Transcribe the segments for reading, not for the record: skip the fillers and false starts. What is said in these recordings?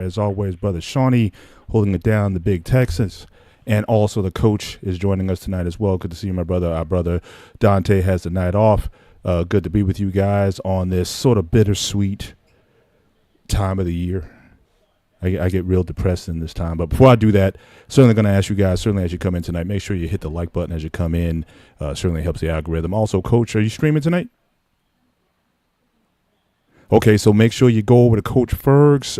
As always, brother Shawnee holding it down, the big Texas. And also the coach is joining us tonight as well. Good to see you, my brother. Our brother Dante has the night off. Good to be with you guys on this sort of bittersweet time of the year. I get real depressed in this time. But before I do that, certainly going to ask you guys, certainly as you come in tonight, make sure you hit the like button as you come in. Certainly helps the algorithm. Also, Coach, are you streaming tonight? Okay, so make sure you go over to Coach Ferg's.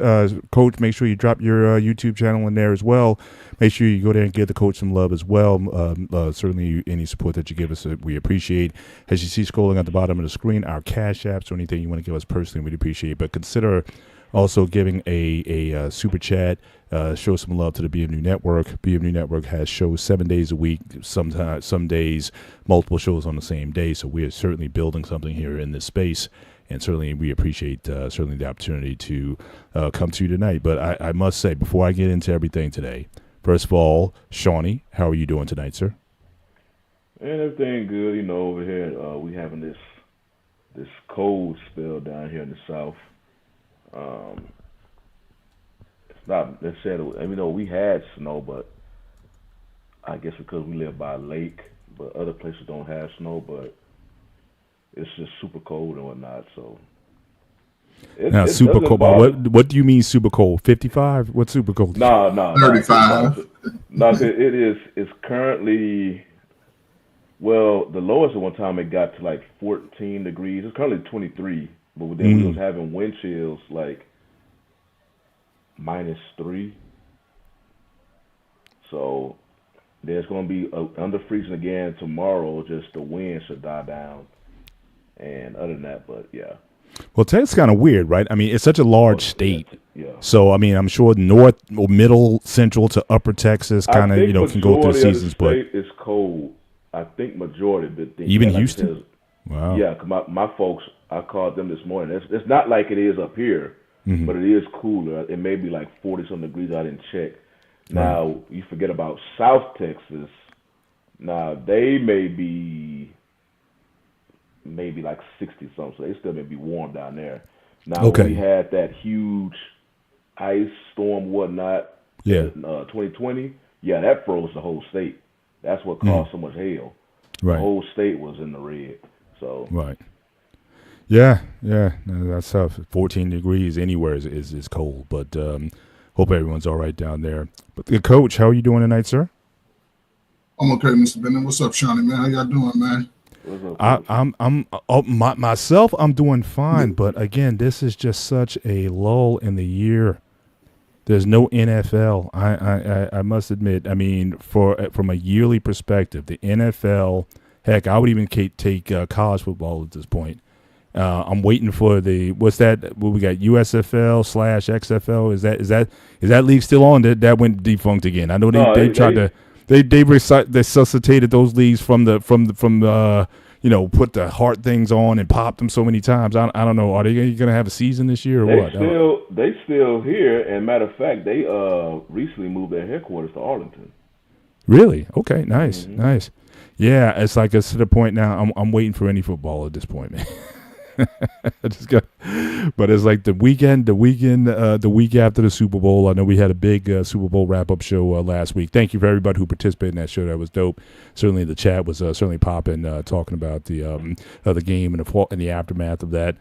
Coach, make sure you drop your YouTube channel in there as well. Make sure you go there and give the coach some love as well. Certainly any support that you give us, we appreciate. As you see scrolling at the bottom of the screen, our cash apps or anything you want to give us personally, we'd appreciate. But consider also giving a super chat. Show some love to the BMU Network. BMU Network has shows 7 days a week, sometimes some days multiple shows on the same day. So we are certainly building something here in this space. And certainly we appreciate certainly the opportunity to come to you tonight. But I must say, before I get into everything today, first of all, Shawnee, how are you doing tonight, sir? And everything good, over here. We having this cold spell down here in the south. It's not necessarily, we had snow, but I guess because we live by a lake, but other places don't have snow, but it's just super cold and whatnot. So now, super cold. What do you mean super cold? 55? What's super cold? No, 35. No, it is. It's currently, well, the lowest at one time it got to like 14 degrees. It's currently 23, but then we was having wind chills like -3. So there's going to be under freezing again tomorrow. Just the wind should die down. And other than that, but yeah. Well, Texas is kind of weird, right? I mean, it's such a large state. Yeah. So, I mean, I'm sure north or middle, central to upper Texas kind of, can go through seasons. But it's cold. I think majority of it. Even Houston? Wow. Yeah, cause my folks, I called them this morning. It's not like it is up here, but it is cooler. It may be like 40-some degrees. I didn't check. Now, you forget about South Texas. Now, they may be maybe like 60 something, so they still may be warm down there. Now we had that huge ice storm, whatnot. Yeah. 2020. Yeah, that froze the whole state. That's what caused so much hail. Right. The whole state was in the red. So. Right. Yeah. No, that's tough. 14 degrees anywhere is cold, but hope everyone's all right down there. But the coach, how are you doing tonight, sir? I'm okay, Mr. Bennett. What's up, Shawnee, man? How y'all doing, man? I'm doing fine, but again, this is just such a lull in the year. There's no NFL. I must admit. I mean, from a yearly perspective, the NFL. Heck, I would even take college football at this point. I'm waiting for what we got, USFL/XFL. Is that league still on? That went defunct again. I know they tried to. They resuscitated those leagues from put the heart things on and popped them so many times. I don't know. Are they going to have a season this year or what? They still here. And matter of fact, they recently moved their headquarters to Arlington. Really? Okay. Nice. Nice. Yeah, it's like it's to the point now. I'm waiting for any football at this point, man. But it's like the week after the Super Bowl. I know we had a big Super Bowl wrap-up show last week. Thank you for everybody who participated in that show. That was dope. Certainly the chat was certainly popping, talking about the game and the aftermath of that.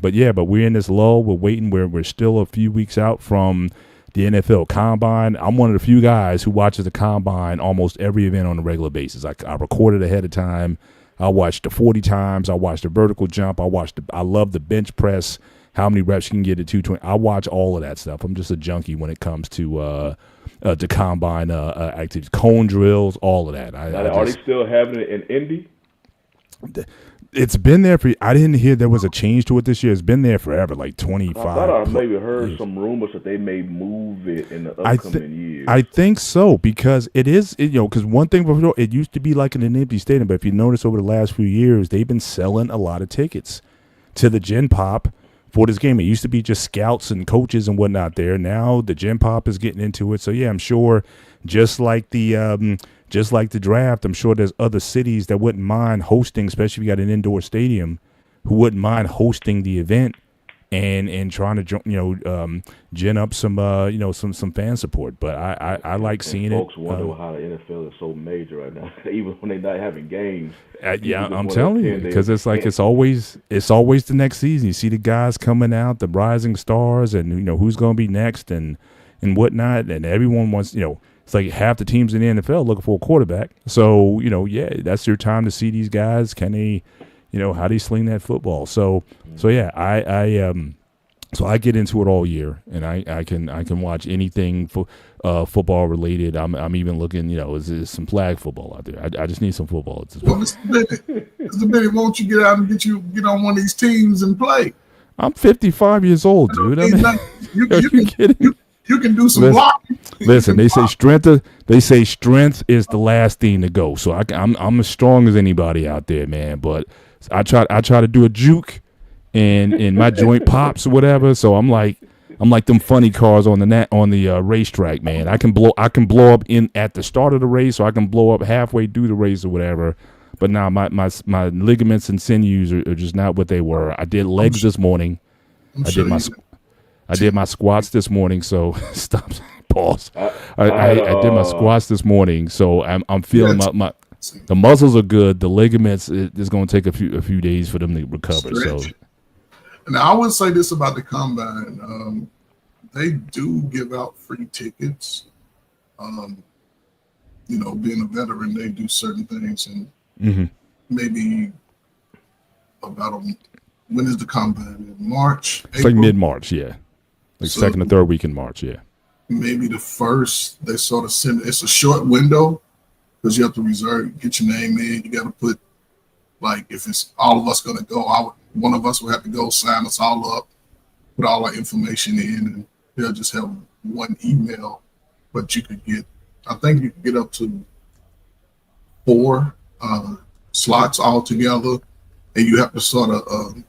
But we're in this lull. We're waiting. We're still a few weeks out from the NFL Combine. I'm one of the few guys who watches the Combine almost every event on a regular basis. I record it ahead of time. I watched the 40 times. I watched the vertical jump. I love the bench press, how many reps you can get at 220. I watch all of that stuff. I'm just a junkie when it comes to combine activities, cone drills, all of that. Are they still having it in Indy? It's been there for. I didn't hear there was a change to it this year. It's been there forever, like 25. I thought I maybe heard some rumors that they may move it in the upcoming years. I think so because it is, because one thing before it used to be like in an empty stadium, but if you notice over the last few years, they've been selling a lot of tickets to the Gen Pop for this game. It used to be just scouts and coaches and whatnot there. Now the Gen Pop is getting into it. So yeah, I'm sure just like the draft, I'm sure there's other cities that wouldn't mind hosting, especially if you got an indoor stadium, who wouldn't mind hosting the event and trying to gin up some some fan support. But I like seeing folks it. Wonder how the NFL is so major right now, even when they're not having games. Yeah, I'm telling you, because it's like it's always the next season. You see the guys coming out, the rising stars, and who's going to be next and whatnot, and everyone wants It's like half the teams in the NFL looking for a quarterback. So that's your time to see these guys. Can they, how they sling that football? So yeah, I get into it all year, and I can watch anything football related. I'm even looking, is some flag football out there? I just need some football at this point. Well, Mr. Bennett, won't you get out and get on one of these teams and play? I'm 55 years old, dude. I mean, you can do some blocking. Listen, they say strength is the last thing to go. So I'm as strong as anybody out there, man. But I try to do a juke, and my joint pops or whatever. So I'm like them funny cars on the racetrack, man. I can blow up in at the start of the race, or I can blow up halfway through the race or whatever. But now my ligaments and sinews are just not what they were. I did legs this morning. I did my squats this morning. So stop. Pause. I did my squats this morning. So I'm feeling the muscles are good. The ligaments it's going to take a few days for them to recover. So. Now I would say this about the combine. They do give out free tickets. Being a veteran, they do certain things, and maybe about when is the combine? In March? It's April? Like mid-March, yeah. Like second or third week in March, yeah. Maybe the first, they sort of send it's a short window because you have to get your name in. You got to put, like, if it's all of us going to go, one of us will have to go sign us all up, put all our information in, and they'll just have one email. But I think you can get up to 4 slots all together, and you have to sort of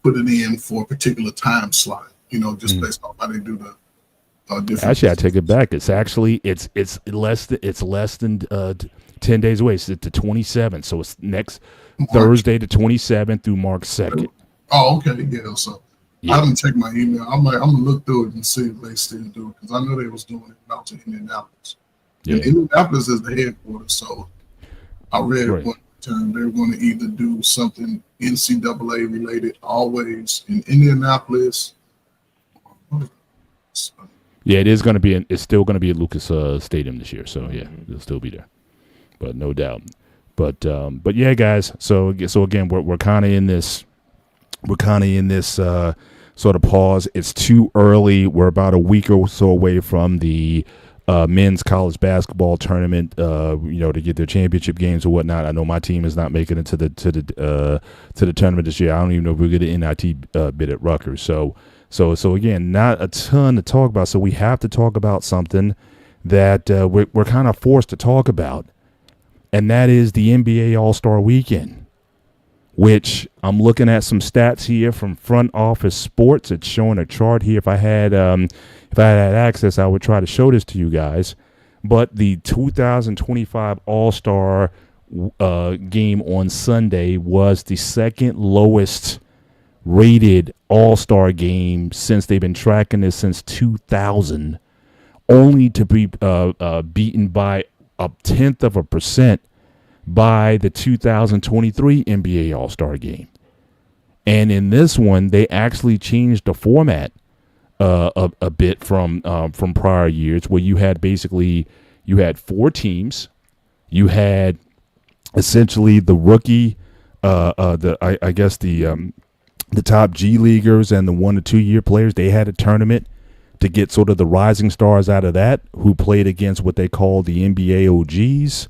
put it in for a particular time slot, just based on how they do the different. Actually, I take it back. It's actually it's less than 10 days away. It's the 27th, so it's next Thursday the 27th through March 2nd. Oh, okay, yeah. So I haven't checked my email. I'm gonna look through it and see if they still do it, because I know they was doing it out to Indianapolis. Yeah. And Indianapolis is the headquarters, so I read one time they were going to either do something NCAA related always in Indianapolis. Yeah, it's still going to be at Lucas Stadium this year. So yeah, it'll still be there, but no doubt. But yeah, guys. So again, we're kind of in this. We're kind of in this sort of pause. It's too early. We're about a week or so away from the men's college basketball tournament. To get their championship games or whatnot. I know my team is not making it to the tournament this year. I don't even know if we'll get an NIT bid at Rutgers. So again, not a ton to talk about. So we have to talk about something that we're kind of forced to talk about, and that is the NBA All-Star Weekend, which I'm looking at some stats here from Front Office Sports. It's showing a chart here. If I had access, I would try to show this to you guys. But the 2025 All-Star game on Sunday was the second lowest rated All-Star game since they've been tracking this since 2000, only to be beaten by 0.1% by the 2023 NBA All-Star game. And in this one, they actually changed the format a bit from prior years, where you had 4 teams. You had essentially the rookie, the top G leaguers and the 1 to 2 year players. They had a tournament to get sort of the rising stars out of that, who played against what they call the NBA OGs.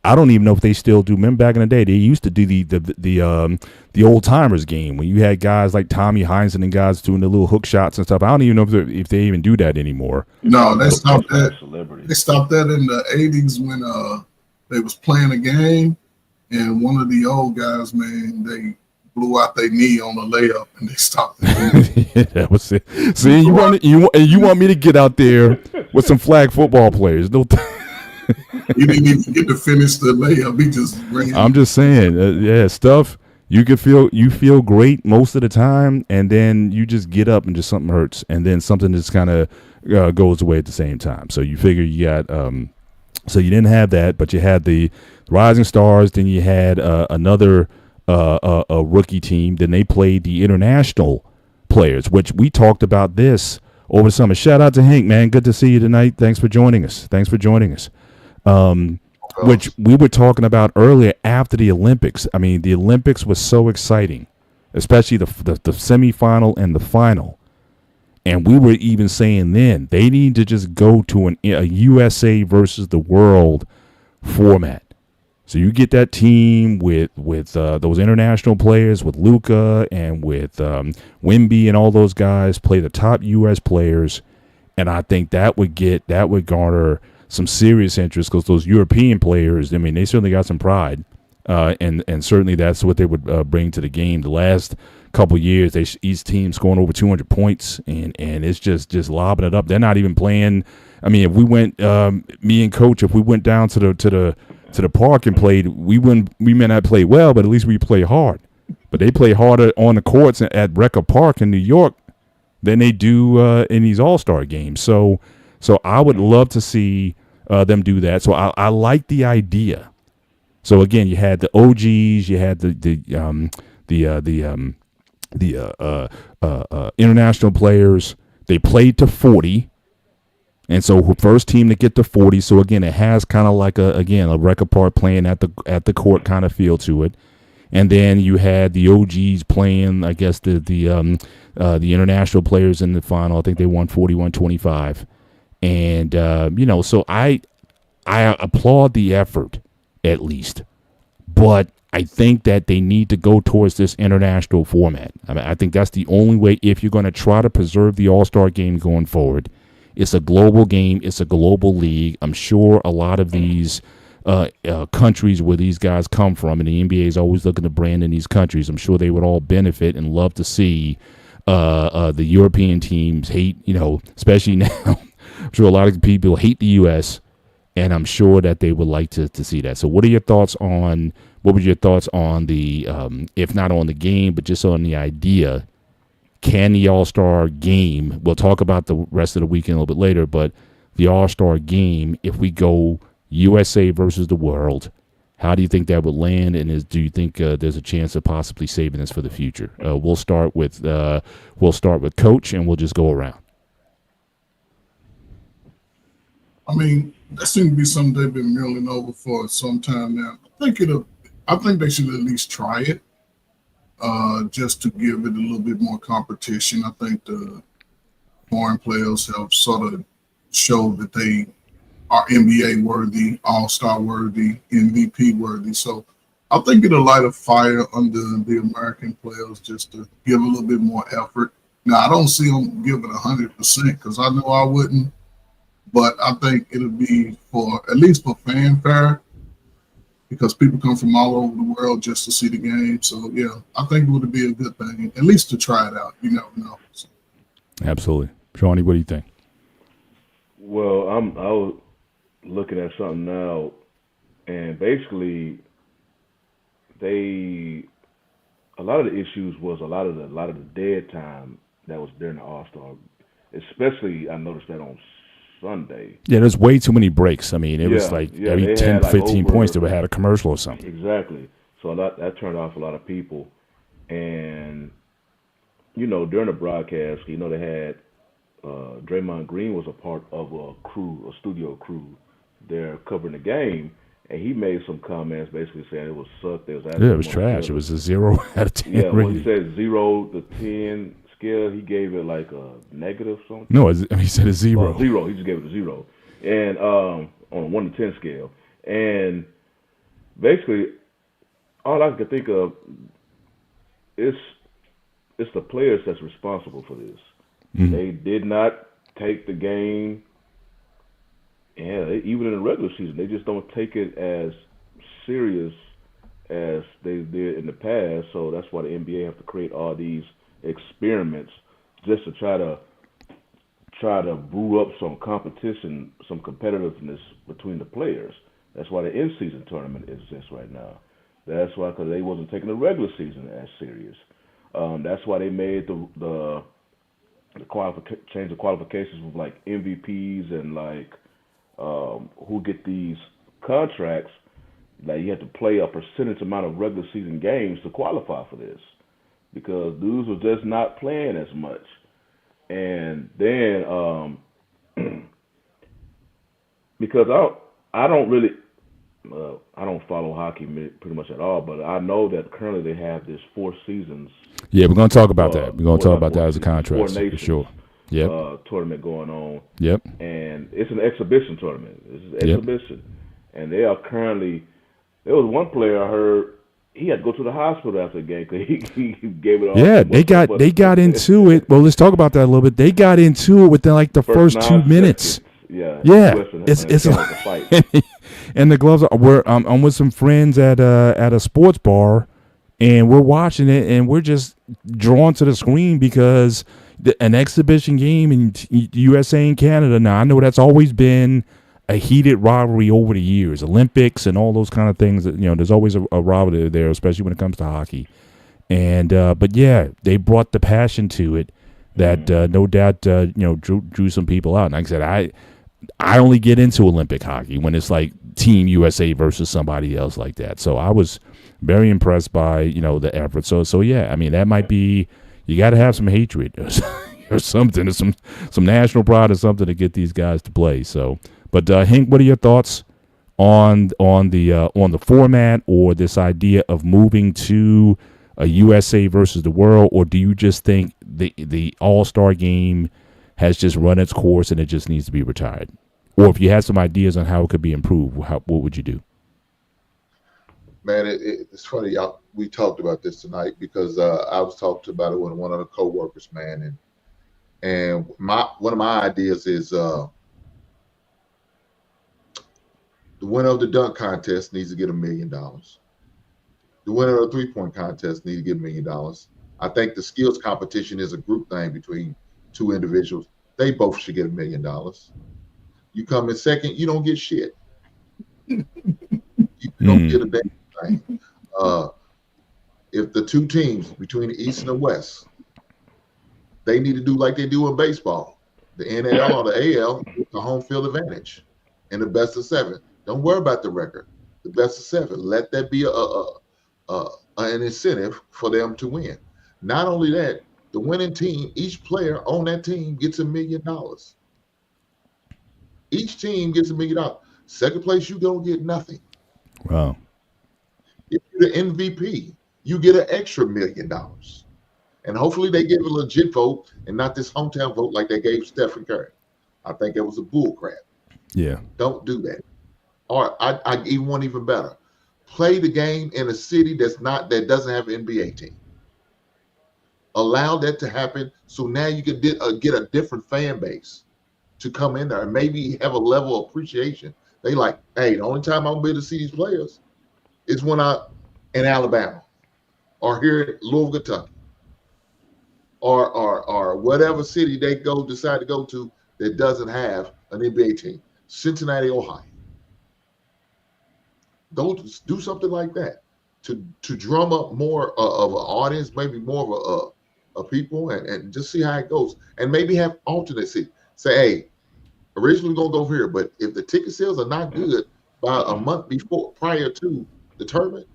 I don't even know if they still do. Remember back in the day, they used to do the old timers game when you had guys like Tommy Heinsohn and guys doing the little hook shots and stuff. I don't even know if they even do that anymore. No, they stopped that. They stopped that in the 80s when they was playing a game, and one of the old guys, man, they blew out their knee on the layup, and they stopped it. Yeah, that was it. See, you want me to get out there with some flag football players? No. You didn't even get to finish the layup. He just ran. I'm just saying, stuff. you feel great most of the time, and then you just get up and just something hurts, and then something just kind of goes away at the same time. So you figure you got so you didn't have that, but you had the Rising Stars. Then you had another a rookie team. Then they played the international players, which we talked about this over the summer. Shout out to Hank, man. Good to see you tonight. Thanks for joining us. Which we were talking about earlier after the Olympics. I mean, the Olympics was so exciting, especially the semifinal and the final. And we were even saying then they need to just go to a USA versus the world format. So you get that team with those international players, with Luka and with Wemby and all those guys, play the top U.S. players, and I think that would garner some serious interest, because those European players, I mean, they certainly got some pride, and certainly that's what they would bring to the game. The last couple of years, each team scoring over 200 points, and it's just lobbing it up. They're not even playing. I mean, if we went, me and Coach, if we went down to the park and played, we may not play well, but at least we play hard. But they play harder on the courts at Record Park in New York than they do in these All-Star games. So I would love to see them do that. So I like the idea. So again, you had the OGs, you had the international players. They played to 40, and so first team to get to 40. So again, it has kind of like a Record Park playing at the court kind of feel to it. And then you had the OGs playing, I guess the international players in the final. I think they won 41-25. And, so I applaud the effort, at least. But I think that they need to go towards this international format. I mean, I think that's the only way if you're going to try to preserve the All-Star game going forward. It's a global game. It's a global league. I'm sure a lot of these countries where these guys come from, and the NBA is always looking to brand in these countries, I'm sure they would all benefit and love to see the European teams hate, especially now. I'm sure a lot of people hate the U.S., and I'm sure that they would like to see that. So what were your thoughts on the, if not on the game, but just on the idea, can the All-Star game, we'll talk about the rest of the weekend a little bit later, but the All-Star game, if we go USA versus the world, how do you think that would land, and do you think there's a chance of possibly saving this for the future? We'll start with Coach, and we'll just go around. I mean, that seems to be something they've been milling over for some time now. I think they should at least try it, just to give it a little bit more competition. I think the foreign players have sort of showed that they are NBA worthy, All-Star worthy, MVP worthy. So I think it'll light a fire under the American players just to give a little bit more effort. Now, I don't see them giving 100% because I know I wouldn't. But I think it'll be at least for fanfare, because people come from all over the world just to see the game. So, yeah, I think it would be a good thing, at least to try it out. You never know. So. Absolutely. Shawnee, what do you think? Well, I was looking at something now, and basically a lot of the issues was a lot of the dead time that was during the All-Star. Especially, I noticed that on Sunday. Yeah, there's way too many breaks. I mean, it was like every 10, 15 points they would have a commercial or something. Exactly. So that turned off a lot of people. And, during the broadcast, they had Draymond Green was a part of a studio crew there covering the game. And he made some comments basically saying it was sucked. It was trash. It was a 0 out of 10 Yeah, rating. when he said 0 to 10 scale, he gave it like a negative something. No, he said a 0. 0. He just gave it a 0. And on a 1 to 10 scale. And basically, all I can think of is the players that's responsible for this. Mm-hmm. They did not take the game. Even in the regular season, they just don't take it as serious as they did in the past. So that's why the NBA have to create all these experiments just to try to brew up some competition, some competitiveness between the players. That's why the in-season tournament exists right now. That's why, because they wasn't taking the regular season as serious. That's why they made the change the qualifications with like MVPs and like who get these contracts. Like you have to play a percentage amount of regular season games to qualify for this, because dudes were just not playing as much. And then because I don't really I don't follow hockey pretty much at all, but I know that currently they have this 4 seasons. Yeah, we're going to talk about that. We're going to talk about that as a contract for sure. Yep. Tournament going on. Yep. And it's an exhibition tournament. This is exhibition, and they are currently. There was one player I heard he had to go to the hospital after the game because he gave it all. Yeah, they got into it. Well, let's talk about that a little bit. They got into it within like the first 2 minutes. Yeah. It's like a fight. And the gloves are. I'm with some friends at a sports bar, and we're watching it, and we're just drawn to the screen because an exhibition game in USA and Canada. Now I know that's always been a heated rivalry over the years, Olympics and all those kind of things. That, there's always a rivalry there, especially when it comes to hockey. And but yeah, they brought the passion to it that no doubt drew some people out. And like I said, I only get into Olympic hockey when it's like Team USA versus somebody else like that. So I was very impressed by the effort. So yeah, I mean that might be, you got to have some hatred or something, or some national pride or something to get these guys to play. So, but Hank, what are your thoughts on the format or this idea of moving to a USA versus the world, or do you just think the All-Star game has just run its course and it just needs to be retired? Or if you had some ideas on how it could be improved, what would you do? Man, it's funny. We talked about this tonight because I was talking about it with one of the coworkers, man, and one of my ideas is the winner of the dunk contest needs to get $1 million. The winner of the 3-point contest needs to get $1 million. I think the skills competition is a group thing between 2 individuals. They both should get $1 million. You come in second, you don't get shit. You don't get a damn thing. If the 2 teams between the East and the West, they need to do like they do in baseball. The NL or the AL, the home field advantage, and the best of 7. Don't worry about the record. The best of 7. Let that be an incentive for them to win. Not only that, the winning team, each player on that team gets $1 million. Each team gets $1 million. Second place, you don't get nothing. Wow. If you're the MVP, you get an extra $1 million. And hopefully they give a legit vote and not this hometown vote like they gave Stephen Curry. I think it was a bull crap. Yeah. Don't do that. Or I even want even better. Play the game in a city that doesn't have an NBA team. Allow that to happen, so now you can get a different fan base to come in there and maybe have a level of appreciation. They like, hey, the only time I'm gonna be able to see these players is when I'm in Alabama or here in Louisville, Kentucky, or whatever city they decide to go to that doesn't have an NBA team. Cincinnati, Ohio. Do something like that to drum up more of an audience, maybe more of people, and just see how it goes, and maybe have alternate seats. Say, hey, originally we're gonna go over here, but if the ticket sales are not good by a month prior to the tournament,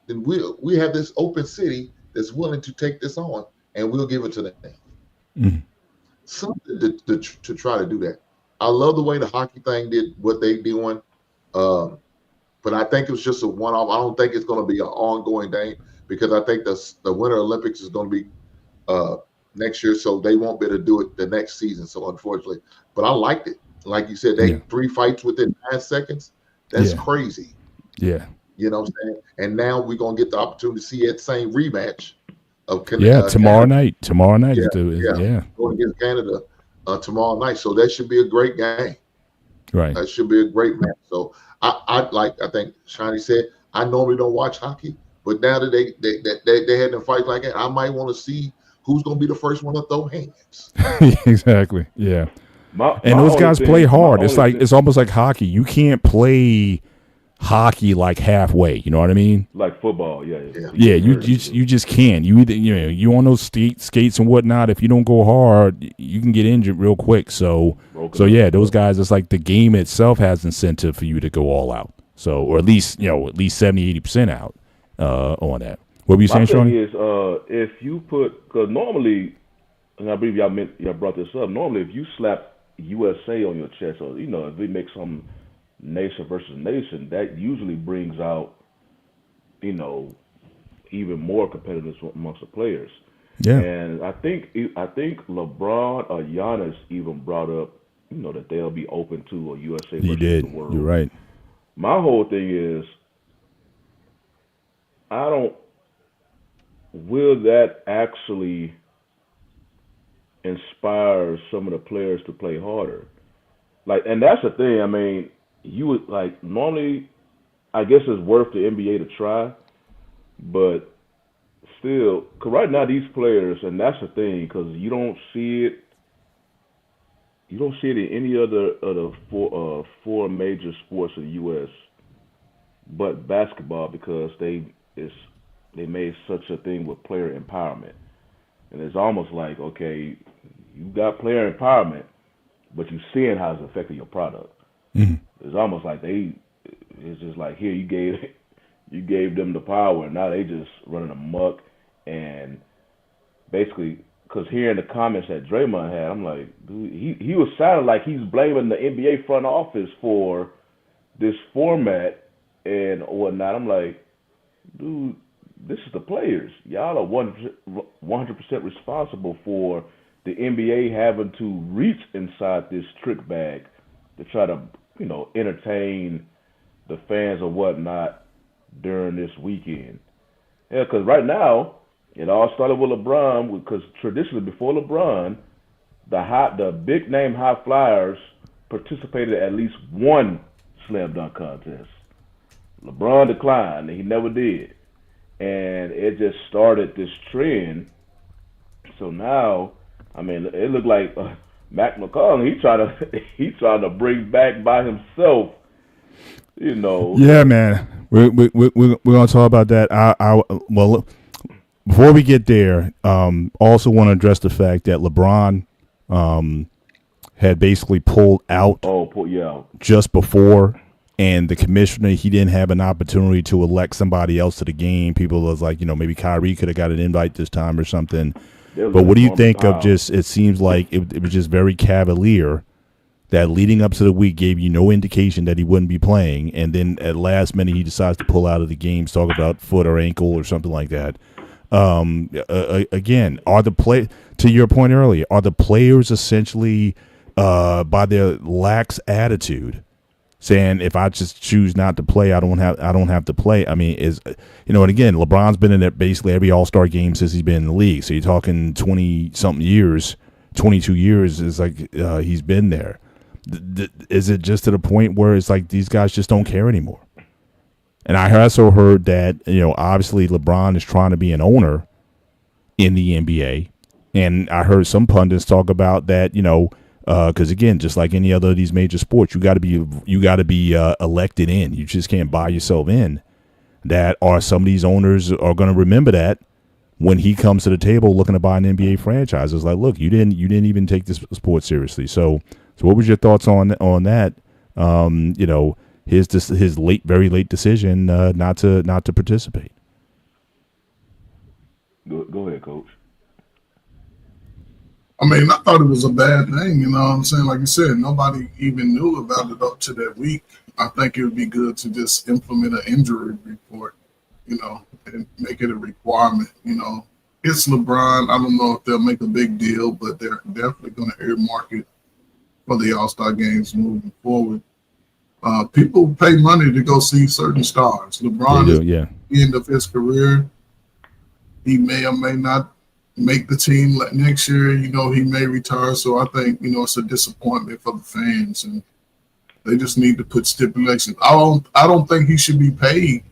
then we have this open city that's willing to take this on, and we'll give it to them. Mm-hmm. Something to try to do that. I love the way the hockey thing did what they doing, but I think it was just a one-off. I don't think it's going to be an ongoing thing because I think the Winter Olympics is going to be next year, so they won't be able to do it the next season. So unfortunately, but I liked it. Like you said, 3 fights within 9 seconds. That's crazy. Yeah. You know what I'm saying? And now we're going to get the opportunity to see that same rematch of tomorrow night. Tomorrow night. Going against Canada tomorrow night. So that should be a great game. Right. That should be a great match. So I think Shani said, I normally don't watch hockey, but now that they had them fight like that, I might want to see who's going to be the first one to throw hands. Exactly. Yeah. And those guys play hard. It's almost like hockey. You can't play hockey like halfway. You know what I mean? Like football, yeah. Yeah, you just can't. You either you on those skates and whatnot. If you don't go hard, you can get injured real quick. So yeah, those guys. It's like the game itself has incentive for you to go all out. So or at least 70-80% out on that. What were you saying, Sean? My thing is, if you put, because normally, and I believe y'all brought this up. Normally, if you slap USA on your chest, or if we make some nation versus nation, that usually brings out, even more competitiveness amongst the players. Yeah. And I think LeBron or Giannis even brought up, that they'll be open to a USA versus the world. You're right. My whole thing is, will that actually inspire some of the players to play harder? And that's the thing. I mean, you would normally, I guess it's worth the NBA to try, but still, because right now these players, and that's the thing, because you don't see it in any other of the four major sports in the U.S. but basketball, because they made such a thing with player empowerment, and it's almost like, okay, you got player empowerment, but you're seeing how it's affecting your product. Mm-hmm. It's almost like it's just like, here, you gave them the power, and now they just running amok. And basically, because hearing the comments that Draymond had, I'm like, dude, he was sounding like he's blaming the NBA front office for this format and whatnot. I'm like, dude, this is the players. Y'all are 100% responsible for the NBA having to reach inside this trick bag to try to, entertain the fans or whatnot during this weekend. Yeah, because right now, it all started with LeBron, because traditionally before LeBron, the big name high flyers participated at least one slam dunk contest. LeBron declined, and he never did. And it just started this trend. So now, I mean, it looked like Mac McClung, he trying to bring back by himself, Yeah, man. We're gonna talk about that. Well, before we get there, also want to address the fact that LeBron had basically pulled out just before, and the commissioner, he didn't have an opportunity to elect somebody else to the game. People was like, maybe Kyrie could have got an invite this time or something. But what do you think of just, it seems like it was just very cavalier that leading up to the week gave you no indication that he wouldn't be playing, and then at last minute he decides to pull out of the game, talk about foot or ankle or something like that. Again, to your point earlier, are the players essentially by their lax attitude saying, if I just choose not to play, I don't have to play? I mean, and again, LeBron's been in basically every All-Star game since he's been in the league. So you're talking 20-something years, 22 years is like he's been there. Is it just to the point where it's like these guys just don't care anymore? And I also heard that, obviously LeBron is trying to be an owner in the NBA. And I heard some pundits talk about that, because again, just like any other of these major sports, you got to be elected in. You just can't buy yourself in. That some of these owners are going to remember that when he comes to the table looking to buy an NBA franchise. It's like, look, you didn't even take this sport seriously. So what was your thoughts on that? His very late decision not to participate. Go ahead, Coach. I mean, I thought it was a bad thing, you know what I'm saying? Like you said, nobody even knew about it up to that week. I think it would be good to just implement an injury report, and make it a requirement, It's LeBron. I don't know if they'll make a big deal, but they're definitely going to earmark it for the All-Star games moving forward. People pay money to go see certain stars. LeBron is at the end of his career. He may or may not make the team next year. He may retire. So I think, it's a disappointment for the fans, and they just need to put stipulations. I don't think he should be paid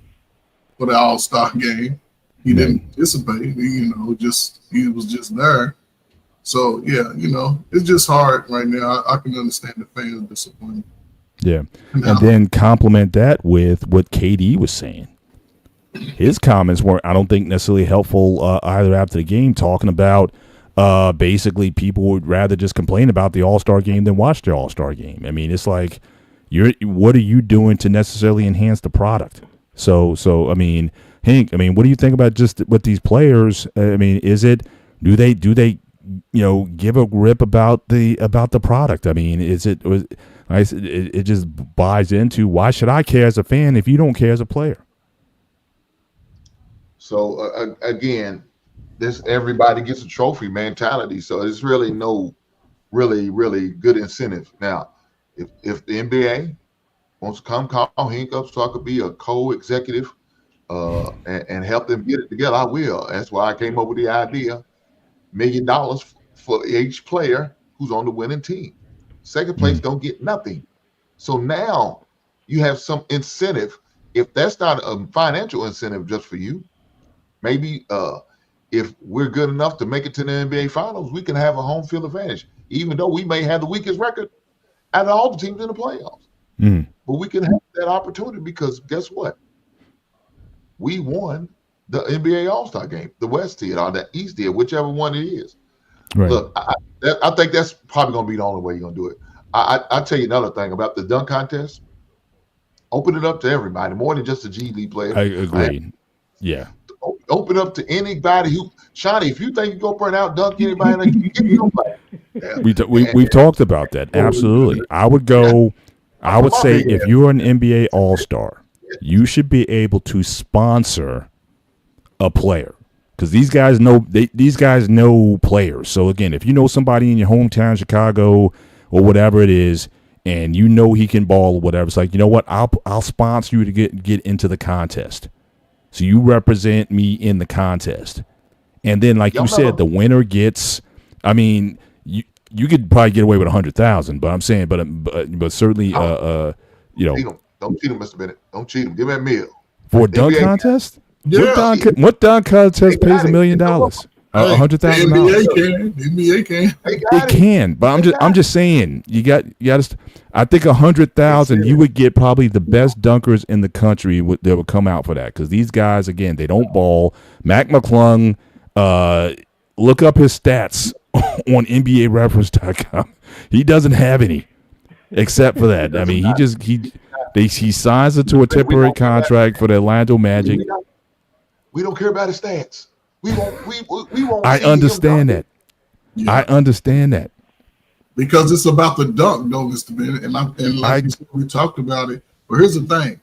for the All-Star game. He didn't participate. He was just there. So yeah, it's just hard right now. I can understand the fans' disappointment. Yeah. Now, And then complement that with what KD was saying. His comments weren't, I don't think, necessarily helpful either after the game, talking about basically people would rather just complain about the All-Star game than watch the All-Star game. I mean, it's like, what are you doing to necessarily enhance the product? So I mean, Hank, I mean, what do you think about just with these players? I mean, do they give a rip about the product? I mean, it just buys into, why should I care as a fan if you don't care as a player? So again, this everybody gets a trophy mentality. So it's really no really good incentive. Now, if the NBA wants to come call Hank up so I could be a co-executive and help them get it together, I will. That's why I came up with the idea, $1 million for each player who's on the winning team. Second place don't get nothing. So now you have some incentive. If that's not a financial incentive just for you, maybe if we're good enough to make it to the NBA Finals, we can have a home field advantage, even though we may have the weakest record out of all the teams in the playoffs. But we can have that opportunity because guess what? We won the NBA All-Star game, the West tier or the East tier, whichever one it is. Right. Look, I think that's probably going to be the only way you're going to do it. I'll tell you another thing about the dunk contest. Open it up to everybody, more than just the G League players. I agree. Yeah. Open up to anybody who, Shawnee, if you think you go burn out dunk anybody, get nobody. We've talked about that. Absolutely. I would say if you're an NBA All-Star, you should be able to sponsor a player. Because these guys know players. So again, if you know somebody in your hometown, Chicago or whatever it is, and you know he can ball or whatever, it's like, you know what, I'll sponsor you to get into the contest. So you represent me in the contest. And then, like you said, the winner gets, I mean, you could probably get away with 100,000, but I'm saying, but certainly, Don't cheat him, Mr. Bennett. Don't cheat him. Give him $1 million. For a dunk contest? Yeah. What dunk contest pays $1 million? $100,000. The NBA can. It can, but I'm just saying you got to. I think 100,000 you would get probably the best dunkers in the country that would come out for that, because these guys, again, they don't ball. Mac McClung, look up his stats on NBAReference.com. He doesn't have any except for that. I mean, he signs it to a temporary contract for the Orlando Magic. We don't care about his stats. We won't. I understand that. Yeah. I understand that. Because it's about the dunk, though, Mr. Bennett. And like you said, we talked about it. But here's the thing.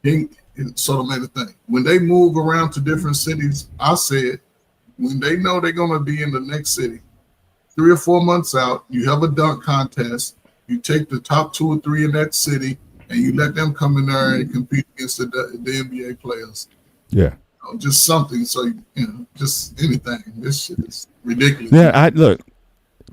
He sort of made a thing. When they move around to different cities, I said, when they know they're going to be in the next city, 3 or 4 months out, you have a dunk contest. You take the top 2 or 3 in that city, and you let them come in there and compete against the NBA players. Yeah. Just something, so just anything. This shit is ridiculous. Yeah, look,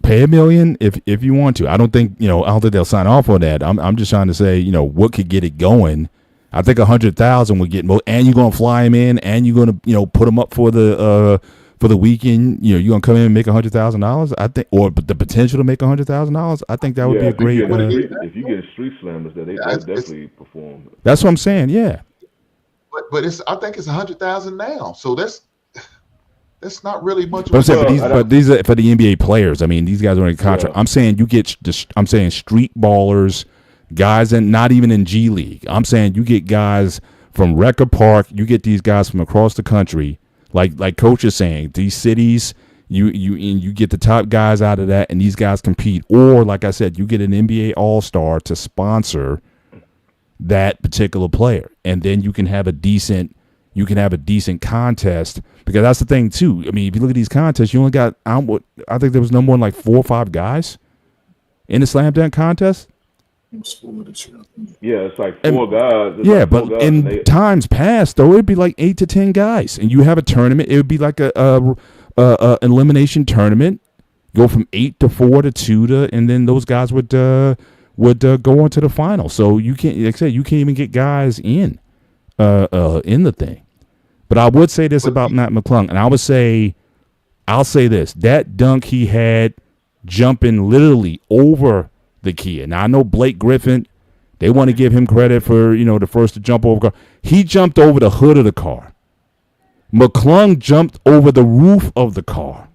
pay $1 million if you want to. I don't think they'll sign off on that. I'm just trying to say, what could get it going. I think 100,000 would get more, and you're gonna fly him in, and you're gonna put him up for the weekend. You're gonna come in and make $100,000. I think, or the potential to make $100,000. I think that would be a great. If you get street slammers, that they definitely perform. That's what I'm saying. Yeah. But I think it's 100,000 now. So that's not really much. But these are for the NBA players. I mean, these guys are in contract. Yeah. I'm saying I'm saying street ballers, guys, and not even in G League. I'm saying you get guys from Record Park. You get these guys from across the country. Like Coach is saying, these cities, you get the top guys out of that, and these guys compete. Or like I said, you get an NBA All-Star to sponsor that particular player, and then you can have a decent contest, because that's the thing too. I mean, if you look at these contests, you only got I think there was no more than like 4 or 5 guys in the slam dunk contest. Yeah, it's like 4 guys. Yeah, like but in times past though, it'd be like 8 to 10 guys, and you have a tournament. It would be like a elimination tournament, go from 8 to 4 to 2 and then those guys would go on to the final. So you can't, like I said, you can't even get guys in the thing. But I would say this about Matt McClung, and I'll say this: that dunk he had jumping literally over the kid. Now I know Blake Griffin They want to give him credit for, the first to jump over the car. He jumped over the hood of the car. McClung jumped over the roof of the car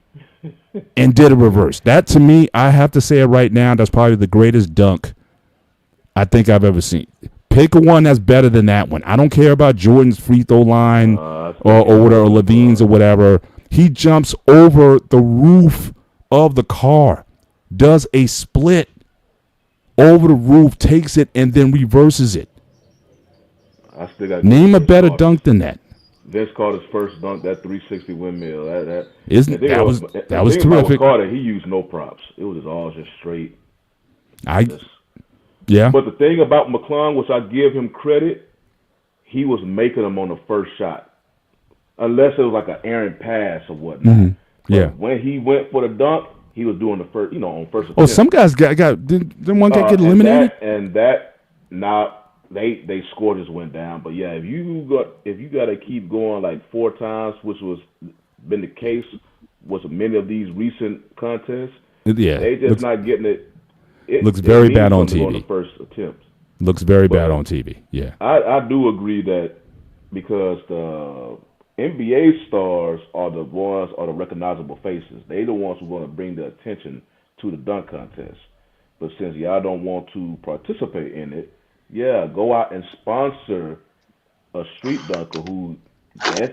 and did a reverse. That, to me, I have to say it right now, that's probably the greatest dunk I think I've ever seen. Pick a one that's better than that one. I don't care about Jordan's free throw line or Levine's or whatever. He jumps over the roof of the car, does a split over the roof, takes it, and then reverses it. I still got Name a better dunk than that. Vince Carter's first dunk, that 360 windmill. That was terrific. Carter, he used no props. It was all just straight. Yeah. But the thing about McClung, which I give him credit, he was making them on the first shot, unless it was like an errant pass or whatnot. Mm-hmm. Yeah. When he went for the dunk, he was doing the first, on first attempt. Oh, some guys didn't one guy get eliminated? They score just went down. But yeah, if you got to keep going like 4 times, which was been the case with many of these recent contests, they just not getting it. It looks very bad on TV. On the first attempt. Looks very bad on TV. Yeah, I do agree that because the NBA stars are the recognizable faces. They the ones who want to bring the attention to the dunk contest. But since y'all don't want to participate in it, go out and sponsor a street dunker who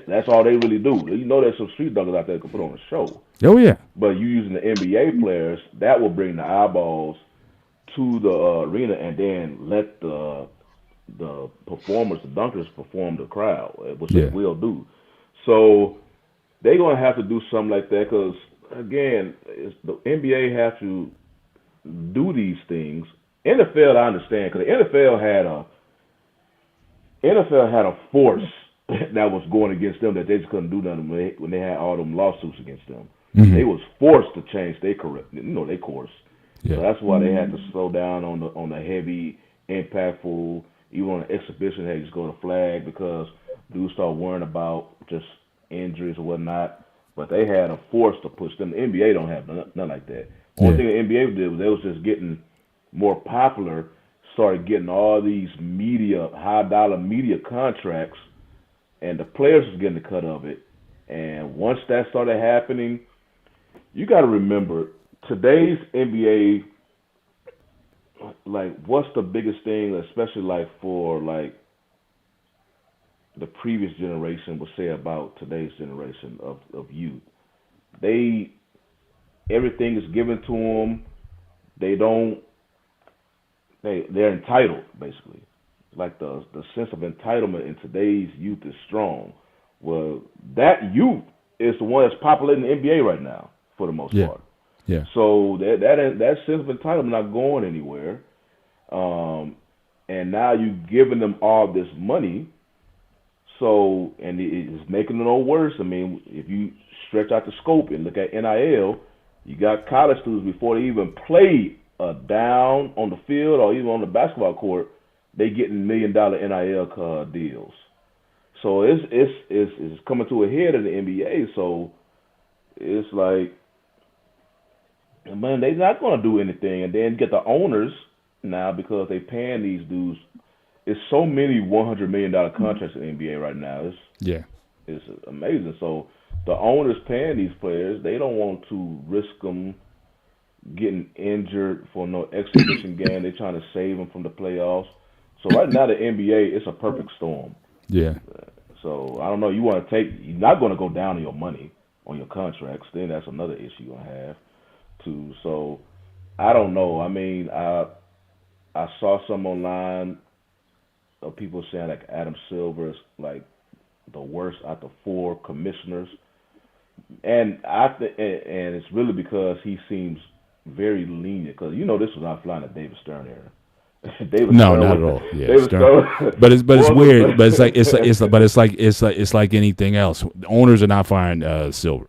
that's all they really do. There's some street dunkers out there that can put on a show. Oh yeah. But you using the NBA players, that will bring the eyeballs to the arena, and then let the performers, the dunkers, perform the crowd, which they will do. So they're gonna have to do something like that because again, the NBA have to do these things. NFL, I understand, because the NFL had a force that was going against them that they just couldn't do nothing when they had all them lawsuits against them. Mm-hmm. They was forced to change their course. Yeah. So that's why they had to slow down on the heavy, impactful, even on the exhibition, they just go to flag because dudes start worrying about just injuries or whatnot. But they had a force to push them. The NBA don't have nothing like that. One thing the NBA did was they was just getting more popular, started getting all these high-dollar media contracts, and the players was getting the cut of it. And once that started happening, you got to remember, today's NBA, like, what's the biggest thing, especially like for like the previous generation would say about today's generation of youth? Everything is given to them. They're entitled, basically. Like the sense of entitlement in today's youth is strong. Well, that youth is the one that's populating the NBA right now, for the most part. Yeah. So that sense of entitlement not going anywhere. And now you're giving them all this money. So, and it's making it all worse. I mean, if you stretch out the scope and look at NIL, you got college students before they even play down on the field or even on the basketball court, they getting $1 million NIL deals. So it's coming to a head in the NBA. So it's like, man, they're not going to do anything. And then get the owners now because they paying these dudes. It's so many $100 million contracts in the NBA right now. It's amazing. So the owners paying these players, they don't want to risk them getting injured for no exhibition game. They're trying to save them from the playoffs. So right now the NBA, it's a perfect storm. Yeah. So I don't know. You're not going to go down on your money on your contracts. Then that's another issue you're going to have too. So I don't know. I mean, I saw some online of people saying like Adam Silver is like the worst out of 4 commissioners, and and it's really because he seems very lenient. Because this was not flying the David Stern era. No, not at all. Yeah, but it's weird. But it's like anything else. The owners are not firing Silver.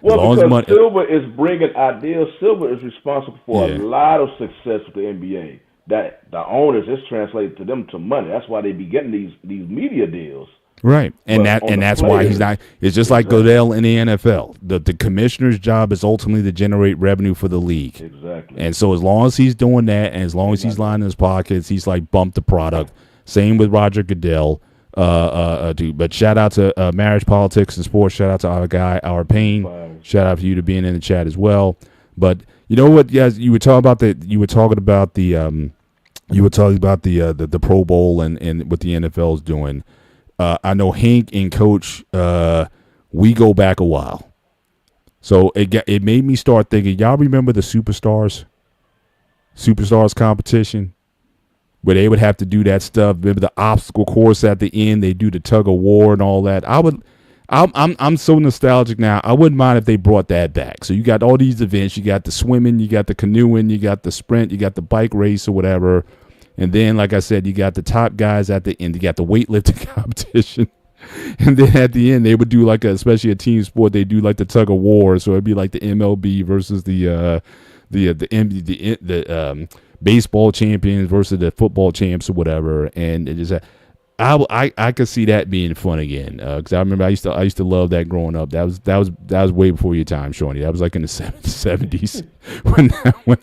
Well, because Silver is bringing ideas. Silver is responsible for a lot of success with the NBA. That the owners is translated to them to money. That's why they be getting these media deals. Right, and But on the that's why he's players- not. It's just like Goodell in the NFL. The commissioner's job is ultimately to generate revenue for the league, Exactly. and so as long as he's doing that, and as long as he's lining his pockets, he's like bump the product. Same with Roger Goodell. Dude. But shout out to Marriage, Politics, and Sports. Shout out to our guy, Our Payne. Fine. Shout out to you to being in the chat as well. But you know what, guys, you were talking about the Pro Bowl and what the NFL is doing. I know Hank and Coach, we go back a while. So it made me start thinking, y'all remember the Superstars competition? Where they would have to do that stuff. Remember the obstacle course at the end? They do the tug of war and all that. I'm so nostalgic now. I wouldn't mind if they brought that back. So you got all these events. You got the swimming, you got the canoeing, you got the sprint, you got the bike race or whatever. And then, like I said, you got the top guys at the end. You got the weightlifting competition. And then at the end, they would do especially a team sport, they do like the tug of war. So it'd be like the MLB versus the baseball champions versus the football champs or whatever. And it is I could see that being fun again, because I remember I used to love that growing up. That was way before your time, Shawnee. That was like in the 70s when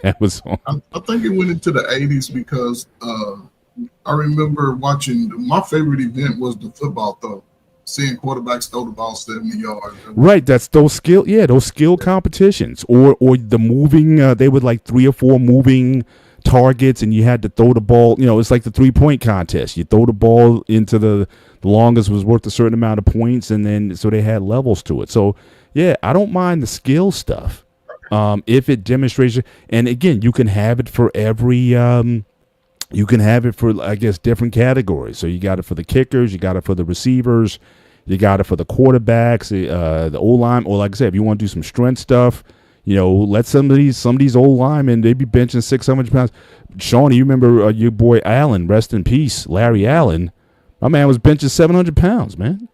that was on. I think it went into the 80s because I remember watching. My favorite event was the football throw, seeing quarterbacks throw the ball 70 yards. Right, that's those skill competitions, or the moving. They would like 3 or 4 moving targets, and you had to throw the ball. It's like the 3-point contest. You throw the ball into the longest was worth a certain amount of points, and then so they had levels to it. So yeah, I don't mind the skill stuff if it demonstrates. And again, you can have it for every. You can have it for, I guess, different categories. So you got it for the kickers, you got it for the receivers, you got it for the quarterbacks, the O-line, or like I said, if you want to do some strength stuff. Let some of these old linemen, they be benching 600 pounds. Shawnee, you remember your boy Allen, rest in peace, Larry Allen. My man was benching 700 pounds, man.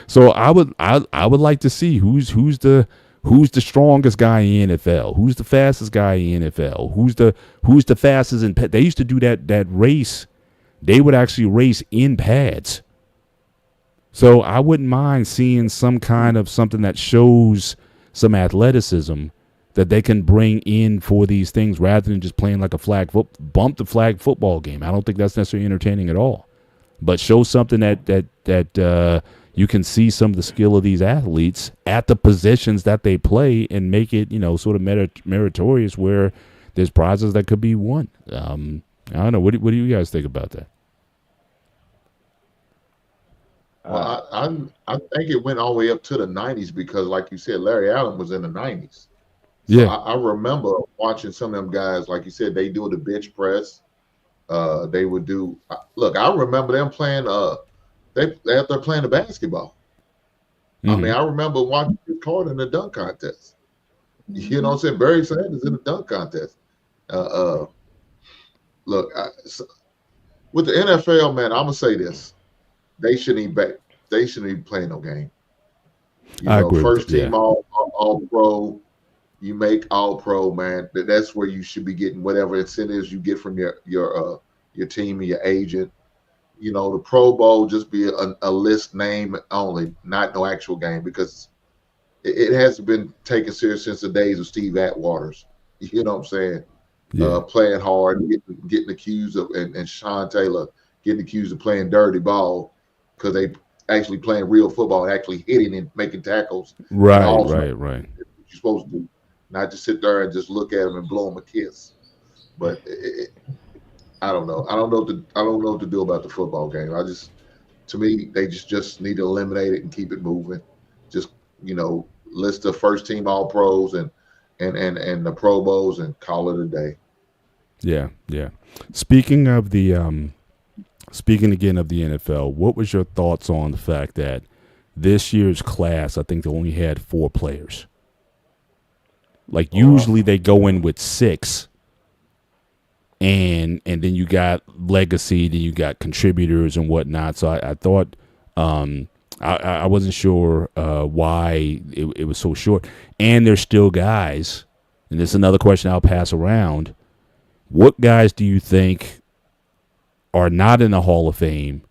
So I would like to see who's the strongest guy in the NFL, who's the fastest guy in the NFL, who's the fastest in pads. They used to do that race. They would actually race in pads. So I wouldn't mind seeing some kind of something that shows some athleticism that they can bring in for these things rather than just playing like a bump the flag football game. I don't think that's necessarily entertaining at all. But show something that you can see some of the skill of these athletes at the positions that they play and make it, sort of meritorious where there's prizes that could be won. I don't know. What do you guys think about that? Well, I think it went all the way up to the 90s because, like you said, Larry Allen was in the 90s. So Yeah. I remember watching some of them guys, like you said, they do the bench press. They would do. Look, I remember them playing. They're playing the basketball. Mm-hmm. I mean, I remember watching Chris Carter in the dunk contest. You know what I'm saying? Barry Sanders in the dunk contest. Look, with the NFL, man, I'm gonna say this. They shouldn't even play no game. I agree. First team all pro. You make all pro, man. That's where you should be getting whatever incentives you get from your team and your agent. The Pro Bowl just be a list name only, not no actual game, because it hasn't been taken serious since the days of Steve Atwaters. You know what I'm saying? Yeah. Playing hard, getting accused of, and Sean Taylor getting accused of playing dirty ball because they actually playing real football, actually hitting and making tackles. Right. You're supposed to do, not just sit there and just look at them and blow them a kiss. But I don't know. I don't know what to do about the football game. To me, they just need to eliminate it and keep it moving. Just list the first team all pros and the Pro Bowls and call it a day. Yeah. Speaking again of the NFL, what was your thoughts on the fact that this year's class, I think they only had 4 players? Like usually they go in with 6, and then you got legacy, then you got contributors and whatnot. So I thought I wasn't sure why it was so short. And there's still guys, and this is another question I'll pass around. What guys do you think are not in the Hall of Fame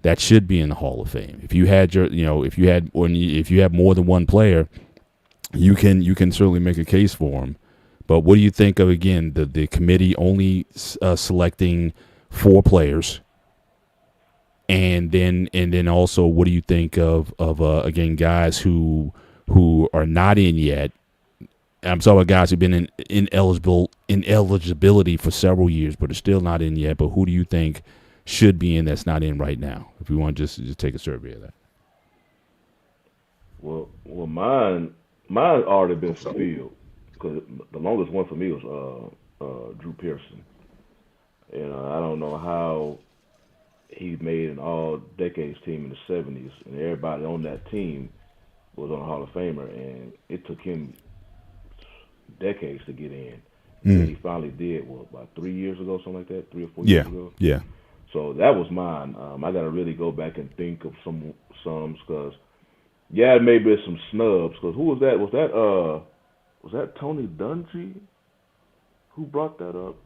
that should be in the Hall of Fame. If you had if you have more than one player, you can certainly make a case for him. But what do you think of, again, the committee only selecting 4 players, and then also what do you think of again, guys who are not in yet? I'm talking about guys who've been in ineligibility for several years but are still not in yet. But who do you think should be in that's not in right now? If you want to just take a survey of that. Well, mine's already been fulfilled, because the longest one for me was Drew Pearson. And I don't know how he made an all-decades team in the 70s, and everybody on that team was on a Hall of Famer, and it took him decades to get in. And he finally did, about 3 years ago, something like that, 3 or 4 years ago? Yeah. So that was mine. I got to really go back and think of some because, yeah, maybe there's some snubs. Because who was that? Was that Tony Dungy who brought that up?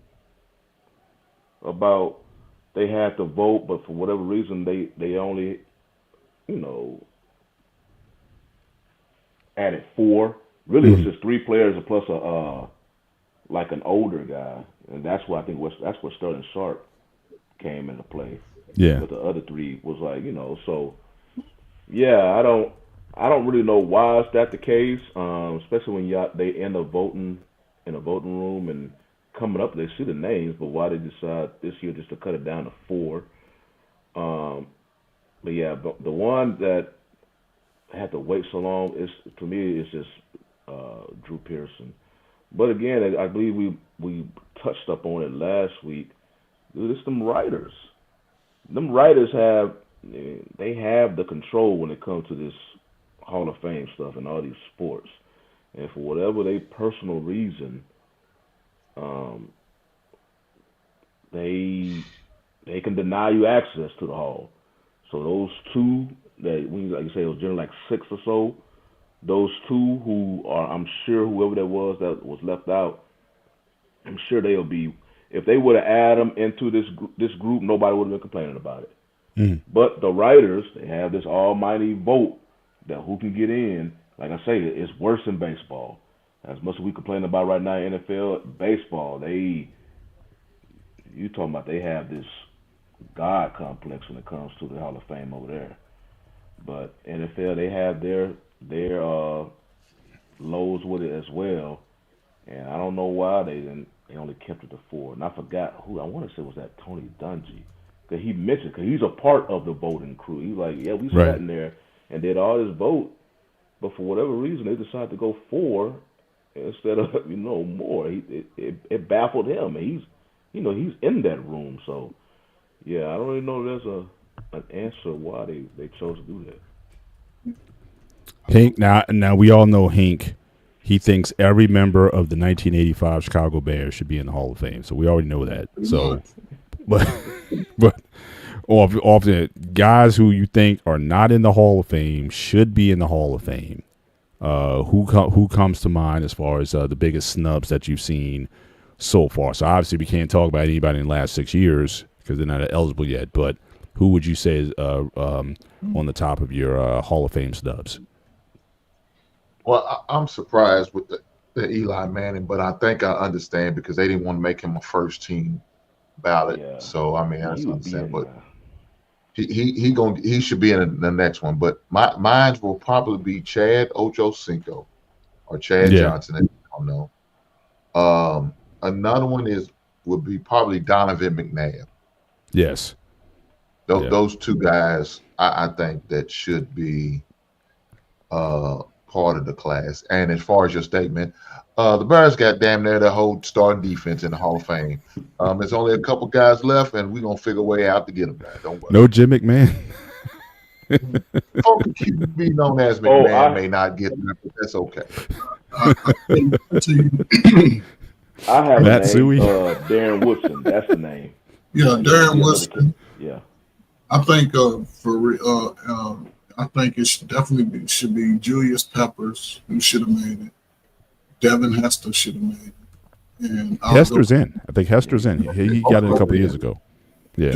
About they had to vote, but for whatever reason they only, added 4. Really, it was just 3 players plus like an older guy, and that's why I think that's where Sterling Sharp came into play. Yeah. But the other 3 was like, so yeah, I don't really know why is that the case, especially when they end up voting in a voting room and coming up, they see the names, but why they decide this year just to cut it down to 4. But yeah, the one that had to wait so long to me is just Drew Pearson. But again, I believe we touched up on it last week. Dude, it's them writers. Them writers have the control when it comes to this Hall of Fame stuff and all these sports. And for whatever their personal reason, they can deny you access to the hall. So those 2 that, like you say, it was generally like 6 or so. Those 2 who are, I'm sure whoever that was left out, I'm sure they'll be. If they would have added them into this group, nobody would have been complaining about it. But the writers, they have this almighty vote that who can get in. Like I say, it's worse than baseball. As much as we complain about right now in NFL, baseball, you talking about they have this God complex when it comes to the Hall of Fame over there. But NFL, they have their lows with it as well. And I don't know why they only kept it to 4. And I forgot who, I want to say was that Tony Dungy. Because he mentioned, because he's a part of the voting crew. He's like, yeah, we sat in there and did all this vote. But for whatever reason, they decided to go 4 instead of, more. It baffled him. And he's in that room. So, yeah, I don't really know if there's an answer why they chose to do that. Hank, now we all know Hank. He thinks every member of the 1985 Chicago Bears should be in the Hall of Fame. So we already know that. So, but often guys who you think are not in the Hall of Fame should be in the Hall of Fame. Who comes to mind as far as the biggest snubs that you've seen so far? So obviously we can't talk about anybody in the last 6 years because they're not eligible yet. But who would you say is on the top of your Hall of Fame snubs? Well, I'm surprised with the Eli Manning, but I think I understand because they didn't want to make him a first team ballot. Yeah. So I mean, I understand, but he should be in the next one. But mine will probably be Chad Ochocinco or Chad Johnson. I don't know. Another one would be probably Donovan McNabb. Yes. Those 2 guys, I think that should be part of the class. And as far as your statement, the Bears got damn near the whole starting defense in the Hall of Fame. There's only a couple guys left, and we're going to figure a way out to get them there. Don't worry. No Jim McMahon. Be known as McMahon may not get there, but that's okay. I have Matt a name, Darren Woodson. That's the name. Yeah, Darren Woodson. Yeah. I think I think it should be Julius Peppers, who should have made it. Devin Hester should have made it. And Hester's in. I think Hester's in. He got it a couple of years ago. Yeah.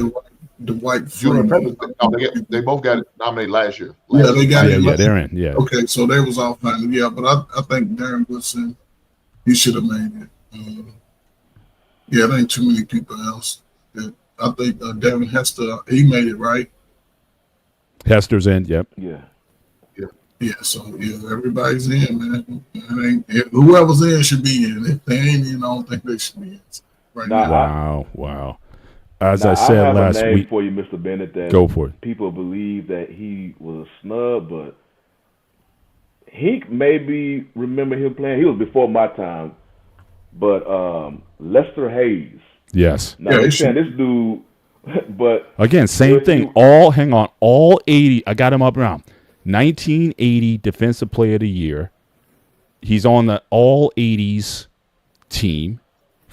Dwight Julian Freeman. Peppers, they both got nominated last year. Yeah, they got it. Yeah, they're in. Yeah. Okay, so they was all fine. Yeah, but I think Darren Woodson, he should have made it. Yeah, there ain't too many people else. I think Devin Hester, he made it, right? Hester's in. Yep. Yeah. Yeah, so yeah, everybody's in, man. Whoever's in should be in. If they ain't in, I don't think they should be in right now. Wow. As I said I have last a name week, for you, Mr. Bennett, that go for it. people believe that he was a snub, but he maybe remember him playing. He was before my time, but Lester Hayes. Yes. Now they're saying this dude, but again, same thing. All 80. I got him up around 1980 Defensive Player of the Year. He's on the all 80s team.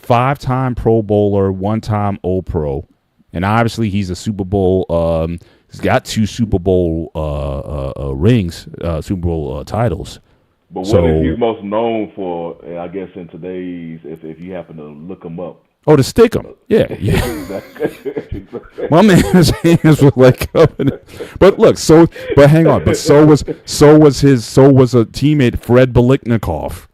5-time Pro Bowler, 1-time All-Pro, and obviously he's a Super Bowl. He's got 2 Super Bowl rings, Super Bowl titles. But what is he most known for? I guess in today's, if you happen to look him up. Oh, to stick him. Yeah. My man's hands were like up in it. But look, but hang on. But so was a teammate, Fred Biletnikoff.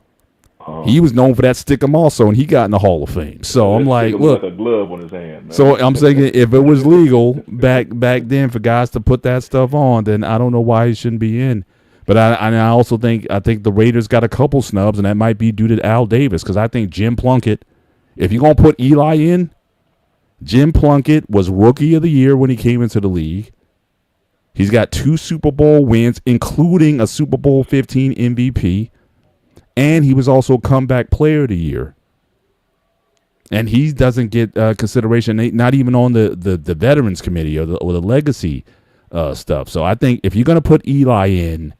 He was known for that stick 'em also, and he got in the Hall of Fame. So I'm like, look, like a glove on his hand. Man. So I'm thinking if it was legal back then for guys to put that stuff on, then I don't know why he shouldn't be in. But I also think the Raiders got a couple snubs, and that might be due to Al Davis, because I think Jim Plunkett, if you're gonna put Eli in, Jim Plunkett was Rookie of the Year when he came into the league. He's got 2 Super Bowl wins, including a Super Bowl 15 MVP. And he was also Comeback Player of the Year. And he doesn't get consideration, not even on the Veterans Committee or the legacy stuff. So I think if you're going to put Eli in,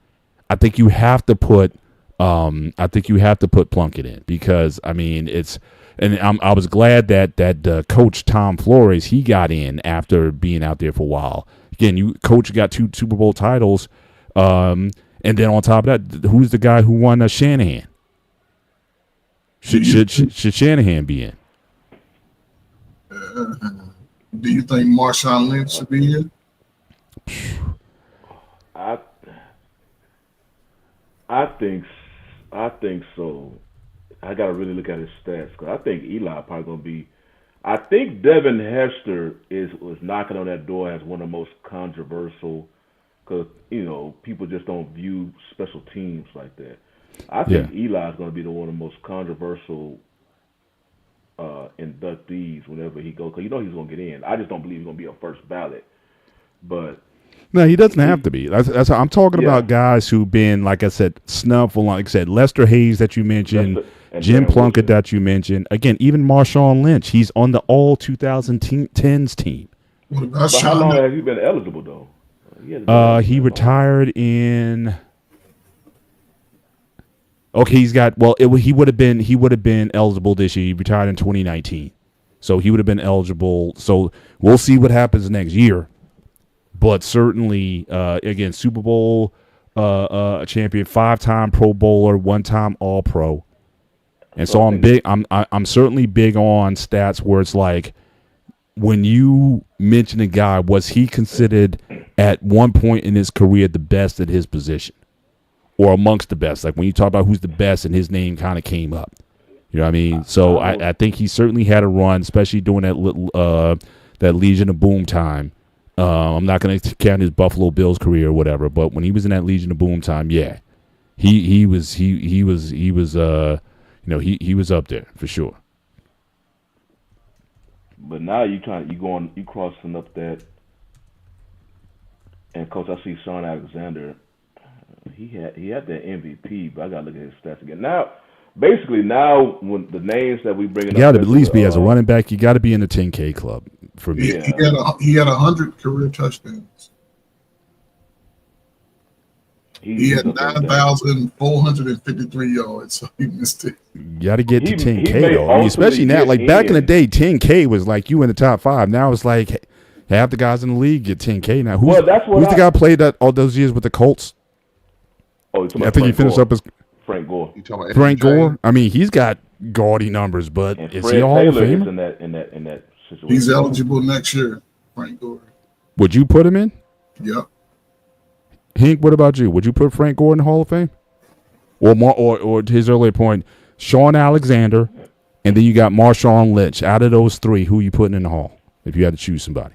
I think you have to put Plunkett in, because I mean I was glad that Coach Tom Flores, he got in after being out there for a while. Again, Coach got 2 Super Bowl titles. And then on top of that, who's the guy who won Shanahan? Should Shanahan be in? Do you think Marshawn Lynch should be in? I think so. I got to really look at his stats, because I think Eli probably going to be. I think Devin Hester was knocking on that door as one of the most controversial, because people just don't view special teams like that. I think Eli is going to be one of the most controversial inductees whenever he goes, because he's going to get in. I just don't believe he's going to be a first ballot. But no, he doesn't have to be. That's how I'm talking about guys who've been, like I said, snubbed for, like I said, Lester Hayes that you mentioned, Jim Plunkett that you mentioned. Again, even Marshawn Lynch, he's on the all 2010s team. But how long has he been eligible though? He retired in. Okay, he's got. Well, he would have been eligible this year. He retired in 2019, so he would have been eligible. So we'll see what happens next year. But certainly, again, Super Bowl champion, 5-time Pro Bowler, 1-time All Pro, and so I'm big. I'm certainly big on stats where it's like, when you mention a guy, was he considered at one point in his career the best at his position, or amongst the best? Like when you talk about who's the best, and his name kind of came up. You know what I mean? So I think he certainly had a run, especially during that Legion of Boom time. I'm not going to count his Buffalo Bills career or whatever, but when he was in that Legion of Boom time, yeah, he was up there for sure. But now you crossing up that, and coach, I see Sean Alexander. He had that MVP, but I got to look at his stats again. Now, basically, when the names that we bring up, you got to at least be as a running back. You got to be in the 10K club for me. He had 100 career touchdowns. He had 9,453 yards, so he missed it. You got to get to 10K though. I mean, especially now, like back in the day, 10K was like you in the top 5. Now it's like half the guys in the league get 10K now. Who's the guy played that all those years with the Colts? Oh, I think he finished up as Frank Gore. Frank Gore. I mean, he's got gaudy numbers, but is he all Hall of Fame? In that situation. He's eligible next year Frank Gore. Would you put him in? Yep. Hank, what about you? Would you put Frank Gore in the Hall of Fame? Or to his earlier point, Sean Alexander, and then you got Marshawn Lynch. Out of those three, who are you putting in the Hall if you had to choose somebody?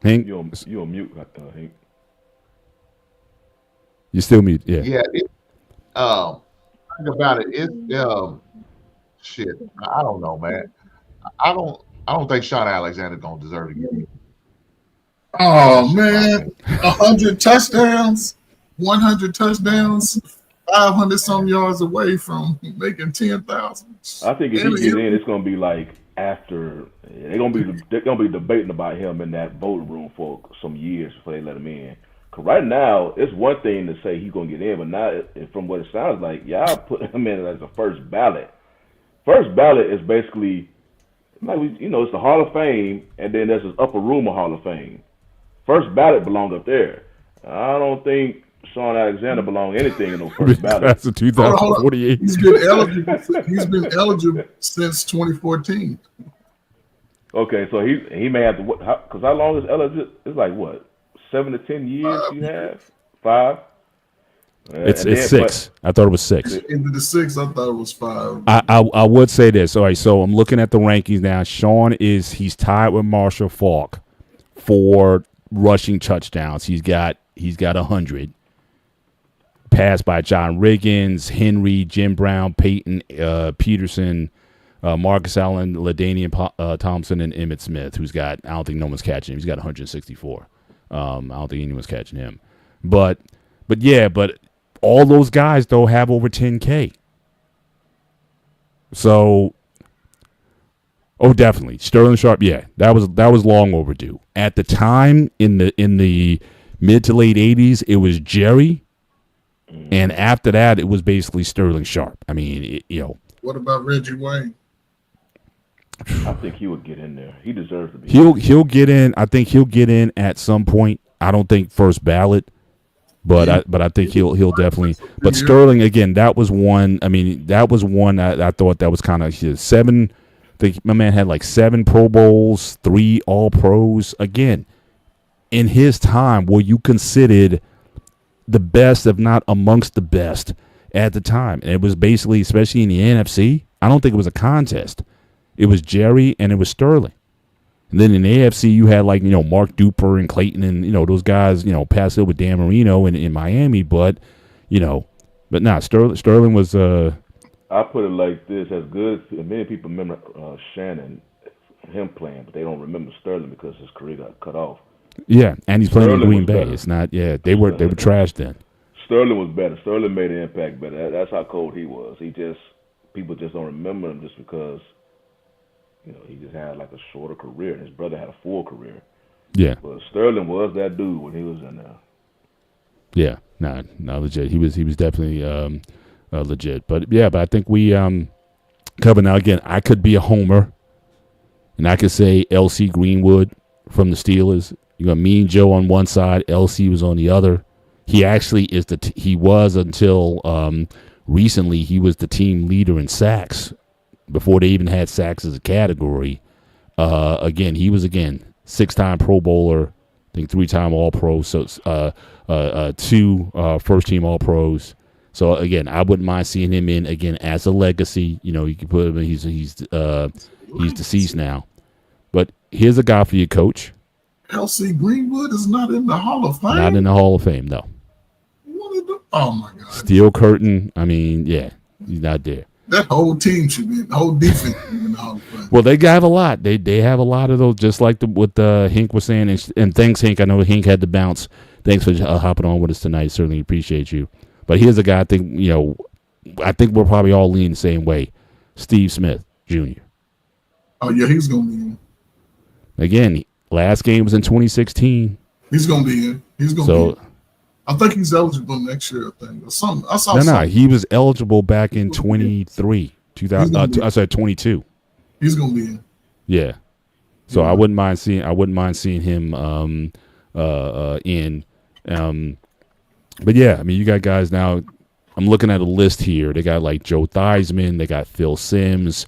Hank? You on mute, Hank. You still mute, yeah. Yeah. Think about it. It's shit. I don't know, man. I don't think Sean Alexander's gonna deserve to get in. Oh man, 100 touchdowns, 100 touchdowns, 500 some yards away from making 10,000. I think if he get in, it's gonna be like after they're gonna be debating about him in that voting room for some years before they let him in. Cause right now it's one thing to say he's gonna get in, but now from what it sounds like, y'all put him in as a first ballot. First ballot is basically like it's the Hall of Fame, and then there's this upper room of Hall of Fame. First ballot belongs up there. I don't think Sean Alexander belongs anything in the first ballot. That's a 2048. He's been eligible since 2014. Okay, so he may have to. Because how long is eligible? It's like what, 7 to 10 years you have? 5. It's 6. I thought it was 6. Into the 6, I thought it was 5. I would say this. All right, so I'm looking at the rankings now. Sean he's tied with Marshall Faulk for rushing touchdowns. He's got 100. Passed by John Riggins, Henry, Jim Brown, Peyton, Peterson, Marcus Allen, LaDainian Thompson, and Emmitt Smith, who's got, I don't think no one's catching him. He's got 164. I don't think anyone's catching him. But all those guys, though, have over 10K. So, definitely. Sterling Sharpe, yeah, that was long overdue. At the time, in the mid to late 80s, it was Jerry. And after that, it was basically Sterling Sharpe. I mean, What about Reggie Wayne? I think he would get in there. He deserves to be. He'll get in. I think he'll get in at some point. I don't think first ballot, but I think he'll definitely. But Sterling, again, that was one. I mean, that was one I thought that was kind of 7. I think my man had like 7 Pro Bowls, 3 All Pros. Again, in his time, were you considered the best, if not amongst the best, at the time? And it was basically, especially in the NFC, I don't think it was a contest. It was Jerry and it was Sterling. And then in the AFC, you had like, Mark Duper and Clayton and, those guys, passed it with Dan Marino in Miami. But, Sterling was. I put it like this: as good, many people remember Shannon, him playing, but they don't remember Sterling because his career got cut off. Yeah, and he's playing in Green Bay. Better. It's not. Yeah, they were trashed then. Sterling was better. Sterling made an impact better. That's how cold he was. People just don't remember him just because, he just had like a shorter career, and his brother had a full career. Yeah. But Sterling was that dude when he was in there. Yeah, no, legit. He was definitely legit. But I think we cover now. Again, I could be a homer, and I could say L.C. Greenwood from the Steelers. You got me and Joe on one side. L.C. was on the other. He actually is he was until recently. He was the team leader in sacks before they even had sacks as a category. He was 6-time Pro Bowler, I think 3-time All Pro. So 2 first-team All Pros. So again, I wouldn't mind seeing him in again as a legacy. You can put him in. He's deceased now, but here's a guy for you, Coach. L.C. Greenwood is not in the Hall of Fame. Not in the Hall of Fame, no. Oh my God! Steel curtain. I mean, yeah, he's not there. That whole team should be. The whole defense should be in the Hall of Fame. Well, they have a lot. They have a lot of those, just like what Hank was saying. And thanks, Hank. I know Hank had to bounce. Thanks for hopping on with us tonight. Certainly appreciate you. But here's a guy I think I think we're probably all leaning the same way. Steve Smith Jr. Oh yeah, he's gonna be in. Again, last game was in 2016. He's gonna be in. He's gonna be in. I think he's eligible next year. I think or something. I saw. No, he was eligible back in 23, 22. He's gonna be in. Yeah. So I wouldn't mind seeing him in. But yeah, I mean, you got guys now. I'm looking at a list here. They got like Joe Theismann. They got Phil Simms.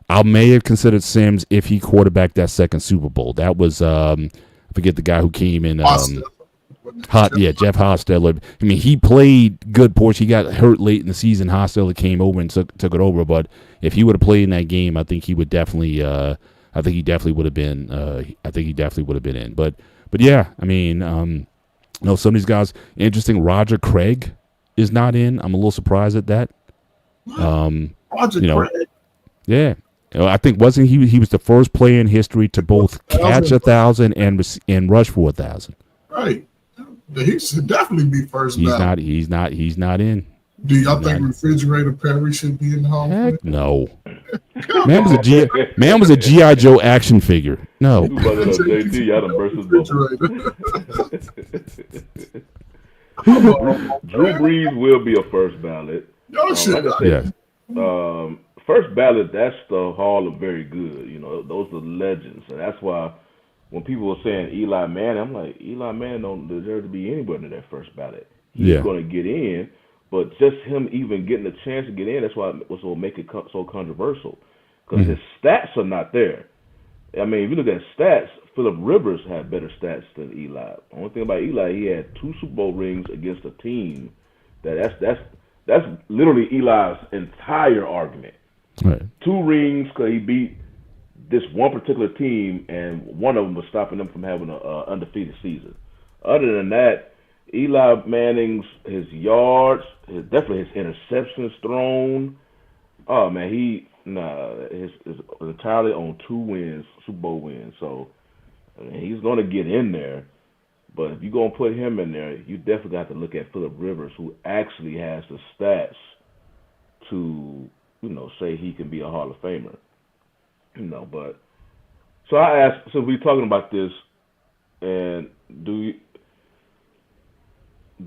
I may have considered Simms if he quarterbacked that second Super Bowl. That was I forget the guy who came in. Jeff Hostetler. I mean, he played good portion. He got hurt late in the season. Hostetler came over and took it over. But if he would have played in that game, I think he would definitely. I think he definitely would have been. I think he definitely would have been in. But yeah, I mean, some of these guys. Interesting. Roger Craig is not in. I'm a little surprised at that. Roger Craig. Yeah. I think wasn't he was the first player in history to both catch 1,000 and rush for 1,000. Right. He should definitely be first. He's not in. Do y'all think Refrigerator Perry should be in the Hall? Heck no. Man was a G.I. Joe action figure. No. Drew Brees will be a first ballot. First ballot, that's the Hall of Very Good. Those are legends. And that's why when people were saying Eli Manning, I'm like, Eli Manning don't deserve to be anybody in that first ballot. He's going to get in, but just him even getting a chance to get in, that's why it will make it so controversial. Because his stats are not there. I mean, if you look at stats, Phillip Rivers had better stats than Eli. The only thing about Eli, he had 2 Super Bowl rings against a team that's literally Eli's entire argument. Right. 2 rings because he beat this one particular team, and one of them was stopping them from having an undefeated season. Other than that, Eli Manning's his yards, definitely his interceptions thrown. Oh man, he's entirely on 2 wins, Super Bowl wins. So I mean, he's going to get in there. But if you're going to put him in there, you definitely got to look at Phillip Rivers, who actually has the stats to, say he can be a Hall of Famer. But so I asked, so we're talking about this, and do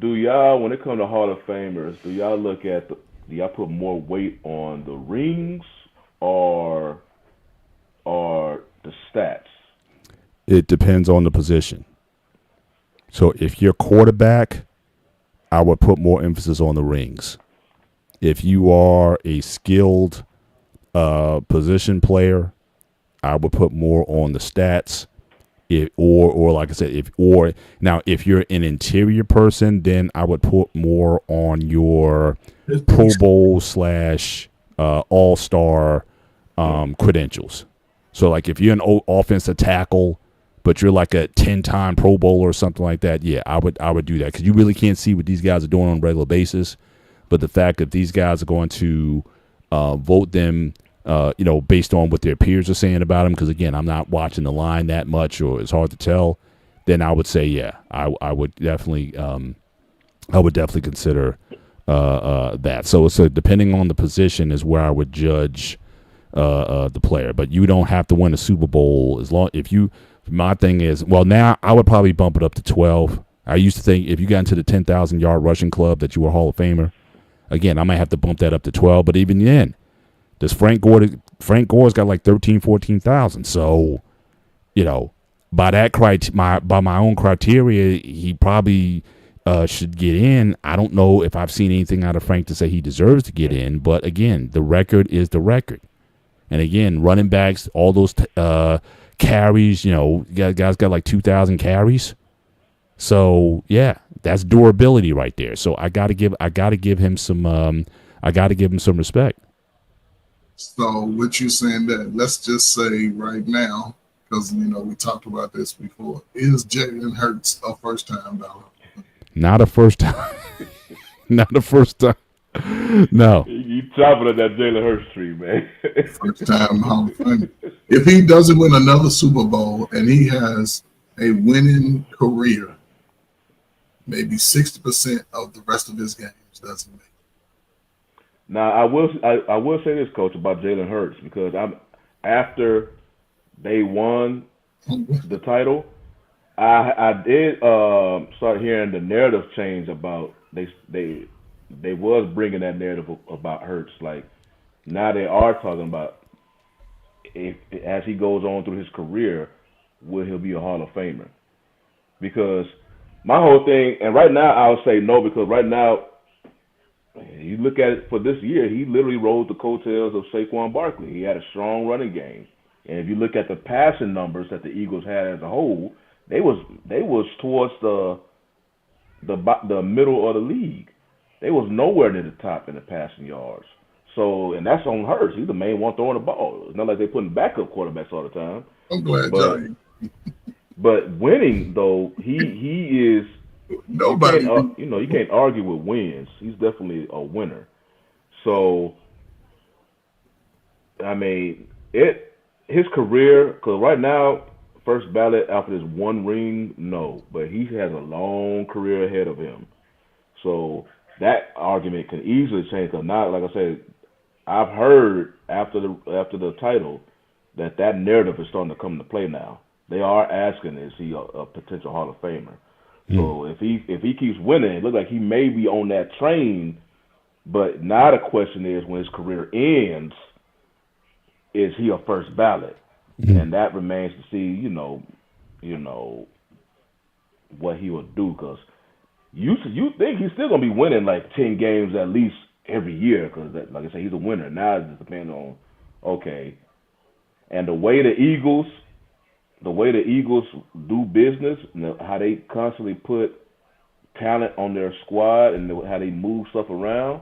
y'all, when it comes to Hall of Famers, do y'all put more weight on the rings or the stats? It depends on the position. So if you're quarterback, I would put more emphasis on the rings. If you are a skilled position player, I would put more on the stats. Or like I said, if you're an interior person, then I would put more on your Pro Bowl / All-Star credentials. So like if you're an offensive tackle, but you're like a 10-time Pro Bowl or something like that, yeah, I would do that, because you really can't see what these guys are doing on a regular basis. But the fact that these guys are going to vote them, based on what their peers are saying about them, because again, I'm not watching the line that much, or it's hard to tell, then I would say, yeah, I would definitely consider that. So depending on the position is where I would judge the player. But you don't have to win a Super Bowl as long if you. My thing is, well, now I would probably bump it up to 12. I used to think if you got into the 10,000 yard rushing club that you were a Hall of Famer. Again, I might have to bump that up to 12. But even then, does Frank Gore's got like 13, 14,000. So, by my own criteria, he probably should get in. I don't know if I've seen anything out of Frank to say he deserves to get in. But again, the record is the record. And again, running backs, all those carries, guys got like 2,000 carries. So yeah, that's durability right there. So I gotta give him some respect. So what you saying that, let's just say right now, because we talked about this before, is Jalen Hurts a first time ballot? Not a first time. Not a first time. No. You chopping at that Jalen Hurts tree, man. First time Hall of Fame. If he doesn't win another Super Bowl and he has a winning career, maybe 60% of the rest of his games doesn't make. Now I will say this, Coach, about Jalen Hurts, because after they won the title, I did start hearing the narrative change about they was bringing that narrative about Hurts. Like now they are talking about as he goes on through his career, will he be a Hall of Famer? Because my whole thing, and right now I'll say no, because right now You look at it for this year, he literally rode the coattails of Saquon Barkley. He had a strong running game, and if you look at the passing numbers that the Eagles had as a whole, they was towards the middle of the league. They was nowhere near the top in the passing yards. So, and that's on Hurts. He's the main one throwing the ball. It's not like they're putting backup quarterbacks all the time. I'm glad But y'all. but winning though, he is. Nobody. You can't argue with wins. He's definitely a winner. So, I mean, his career, because right now, first ballot after this one ring, no, but he has a long career ahead of him. So that argument can easily change. Because now, like I said, I've heard after the title that narrative is starting to come into play now. They are asking, is he a potential Hall of Famer? So if he keeps winning, it looks like he may be on that train. But now the question is, when his career ends, is he a first ballot? And that remains to see. You know what he will do, because you think he's still gonna be winning like 10 games at least every year, because like I said, he's a winner. Now it just depends on and the way the Eagles do business, and how they constantly put talent on their squad and how they move stuff around.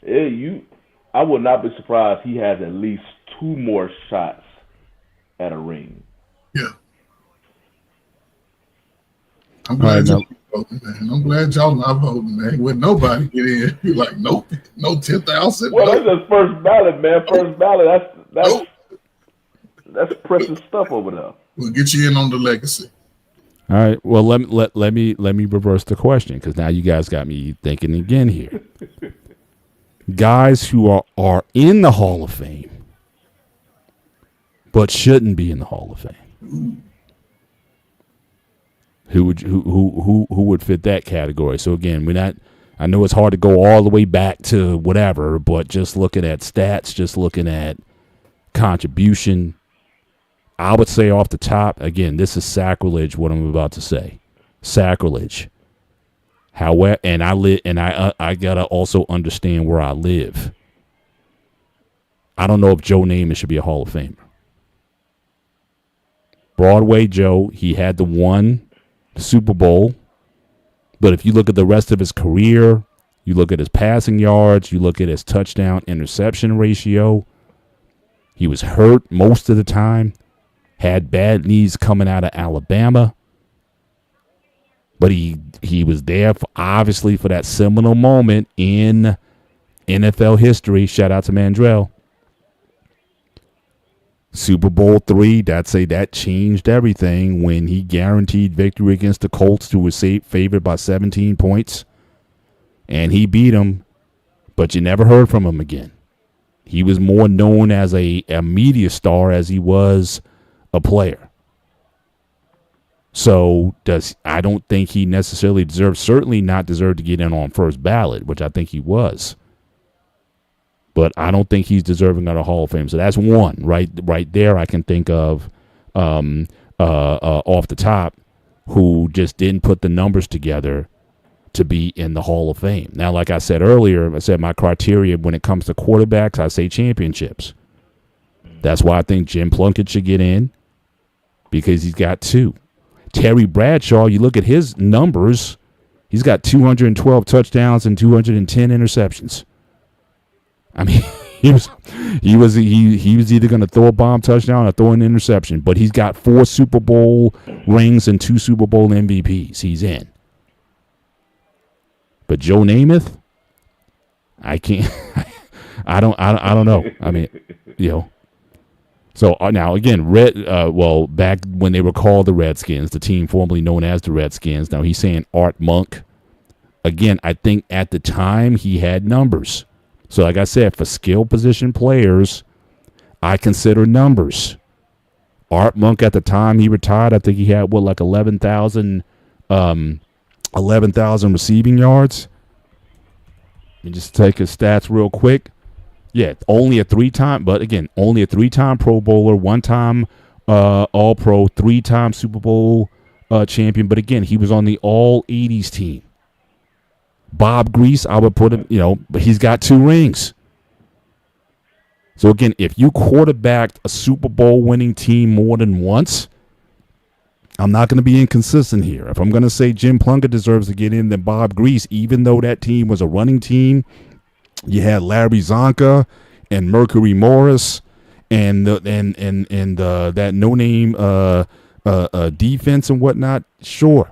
I would not be surprised he has at least 2 more shots at a ring. Yeah. I'm glad y'all voting, man. I'm glad y'all not voting, man. When nobody get in, you're like, no 10,000. Well, that's just first ballot, man. First ballot. That's precious stuff over there. We'll get you in on the legacy. All right. Well, let me reverse the question, because now you guys got me thinking again here. Guys who are in the Hall of Fame, but shouldn't be in the Hall of Fame. Who would fit that category? So again, I know it's hard to go all the way back to whatever, but just looking at stats, just looking at contribution, I would say off the top, again, this is sacrilege what I'm about to say. Sacrilege. However, and I gotta also understand where I live. I don't know if Joe Namath should be a Hall of Famer. Broadway Joe, he had the one Super Bowl, but if you look at the rest of his career, you look at his passing yards, you look at his touchdown interception ratio, he was hurt most of the time, had bad knees coming out of Alabama, but he was there obviously for that seminal moment in NFL history. Shout out to Mandrell. Super Bowl III, that changed everything when he guaranteed victory against the Colts, who was favored by 17 points. And he beat them, but you never heard from him again. He was more known as a media star as he was a player. So I don't think he necessarily certainly not deserved to get in on first ballot, which I think he was. But I don't think he's deserving of a Hall of Fame. So that's one right there I can think of off the top, who just didn't put the numbers together to be in the Hall of Fame. Now, like I said earlier, my criteria when it comes to quarterbacks, I say championships. That's why I think Jim Plunkett should get in, because he's got 2. Terry Bradshaw, you look at his numbers, he's got 212 touchdowns and 210 interceptions. I mean, he was either going to throw a bomb touchdown or throw an interception, but he's got 4 Super Bowl rings and 2 Super Bowl MVPs. He's in. But Joe Namath, I can't. I don't know. I mean, So now again, back when they were called the Redskins, the team formerly known as the Redskins. Now he's saying Art Monk. Again, I think at the time he had numbers. So like I said, for skill position players, I consider numbers. Art Monk at the time he retired, I think he had 11,000 receiving yards. Let me just take his stats real quick. Yeah, only a 3-time Pro Bowler, 1-time All-Pro, 3-time Super Bowl champion. But again, he was on the All-80s team. Bob Grease, I would put him, but he's got 2 rings. So again, if you quarterbacked a Super Bowl winning team more than once, I'm not going to be inconsistent here. If I'm going to say Jim Plunkett deserves to get in, then Bob Grease, even though that team was a running team, you had Larry Zonka and Mercury Morris and that no-name defense and whatnot, sure.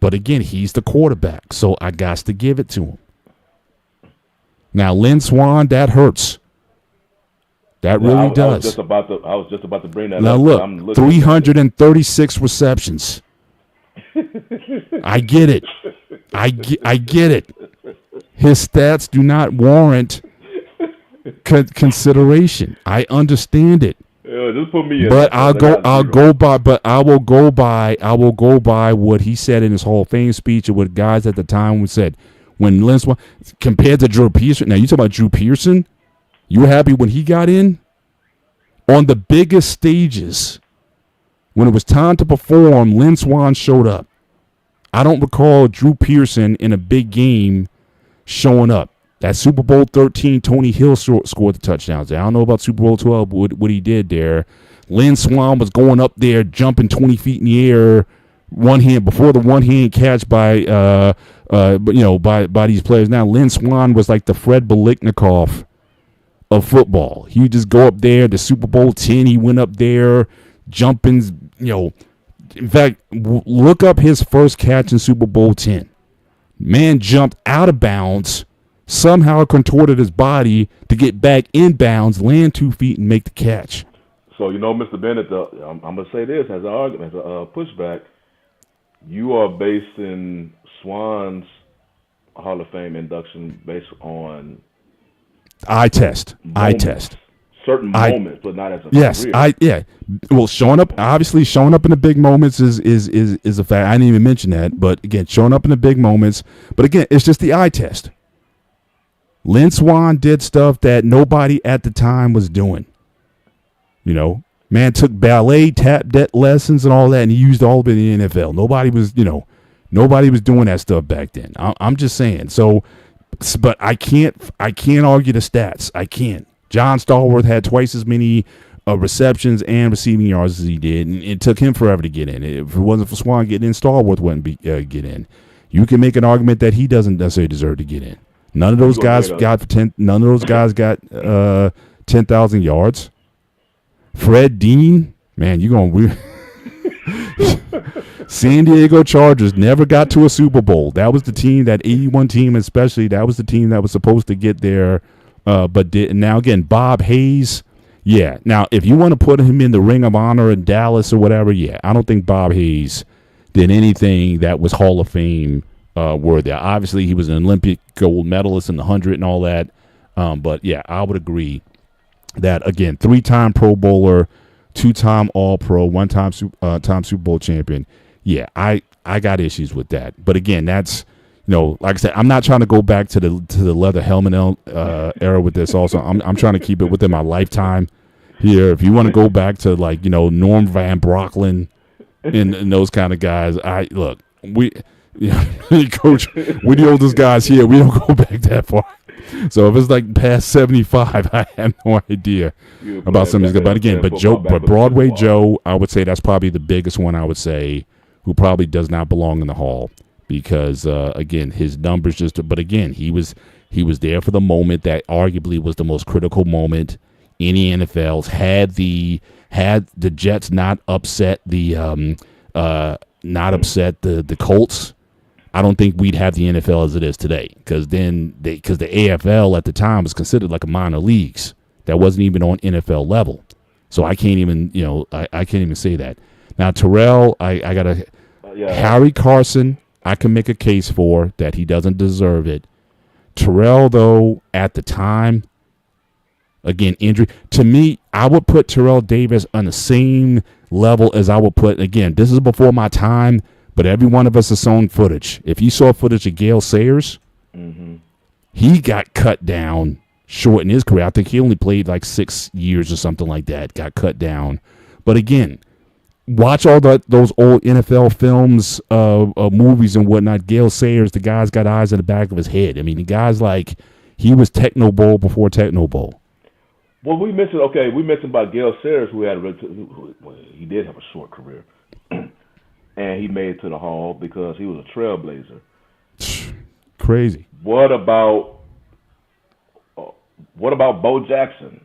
But again, he's the quarterback, so I got to give it to him. Now, Lynn Swann, that hurts. That really does. I was just about to bring that now up. Look, 336 receptions. I get it. I get it. His stats do not warrant consideration. I understand it. Yeah, just put me in. But I will go by what he said in his Hall of Fame speech and what guys at the time said. When Lynn Swann compared to Drew Pearson, now you talk about Drew Pearson. You were happy when he got in? On the biggest stages, when it was time to perform, Lynn Swann showed up. I don't recall Drew Pearson in a big game showing up. That Super Bowl 13, Tony Hill scored the touchdowns there. I don't know about Super Bowl 12, what he did there. Lynn Swann was going up there, jumping 20 feet in the air, one hand before the one hand catch by these players. Now Lynn Swann was like the Fred Biletnikoff of football. He would just go up there. The Super Bowl 10, he went up there, jumping. In fact, look up his first catch in Super Bowl 10. Man jumped out of bounds, somehow contorted his body to get back in bounds, land 2 feet, and make the catch. So, Mr. Bennett, I'm going to say this as an argument, as a pushback. You are basing Swann's Hall of Fame induction based on eye test. Certain moments, but not as a career. Well, showing up in the big moments is a fact. I didn't even mention that, but again, showing up in the big moments. But again, it's just the eye test. Lynn Swann did stuff that nobody at the time was doing. Man took ballet, tap lessons, and all that, and he used all of it in the NFL. Nobody was doing that stuff back then. I'm just saying. So, but I can't argue the stats. I can't. John Stallworth had twice as many receptions and receiving yards as he did, and it took him forever to get in. If it wasn't for Swann getting in, Stallworth wouldn't get in. You can make an argument that he doesn't necessarily deserve to get in. None of those guys got 10,000 yards. Fred Dean, man, you're going to San Diego Chargers never got to a Super Bowl. That was the team, that 81 team especially, that was the team that was supposed to get there, but didn't. Now, again, Bob Hayes, yeah. Now, if you want to put him in the Ring of Honor in Dallas or whatever, yeah. I don't think Bob Hayes did anything that was Hall of Fame worthy. Obviously, he was an Olympic gold medalist in the 100 and all that, but, yeah, I would agree that, again, 3-time Pro Bowler, 2-time All-Pro, 1-time time Super Bowl champion. Yeah, I got issues with that. But again, that's, like I said, I'm not trying to go back to the leather helmet era with this. Also, I'm trying to keep it within my lifetime here. If you want to go back to Norm Van Brocklin and those kind of guys, Coach, we're the oldest guys here. We don't go back that far. So if it's past 75, I have no idea about some of these guys. But again, but Broadway Joe, I would say that's probably the biggest one. I would say who probably does not belong in the Hall because again, his numbers But again, he was there for the moment that arguably was the most critical moment in the NFL's. Had the Jets not upset the Colts, I don't think we'd have the NFL as it is today because the AFL at the time was considered like a minor leagues that wasn't even on NFL level. So I can't even, I can't even say that. Now, Terrell, I got to Harry Carson, I can make a case for that he doesn't deserve it. Terrell, though, at the time, again, injury. To me, I would put Terrell Davis on the same level as I would put, again, this is before my time, but every one of us has shown footage. If you saw footage of Gale Sayers, he got cut down short in his career. I think he only played 6 years or something like that, got cut down. But again, watch all those old NFL films, movies and whatnot. Gale Sayers, the guy's got eyes in the back of his head. I mean, the guy's like, he was Techno Bowl before Techno Bowl. Well, we mentioned about Gale Sayers, who he did have a short career, and he made it to the Hall because he was a trailblazer. Crazy. What about Bo Jackson?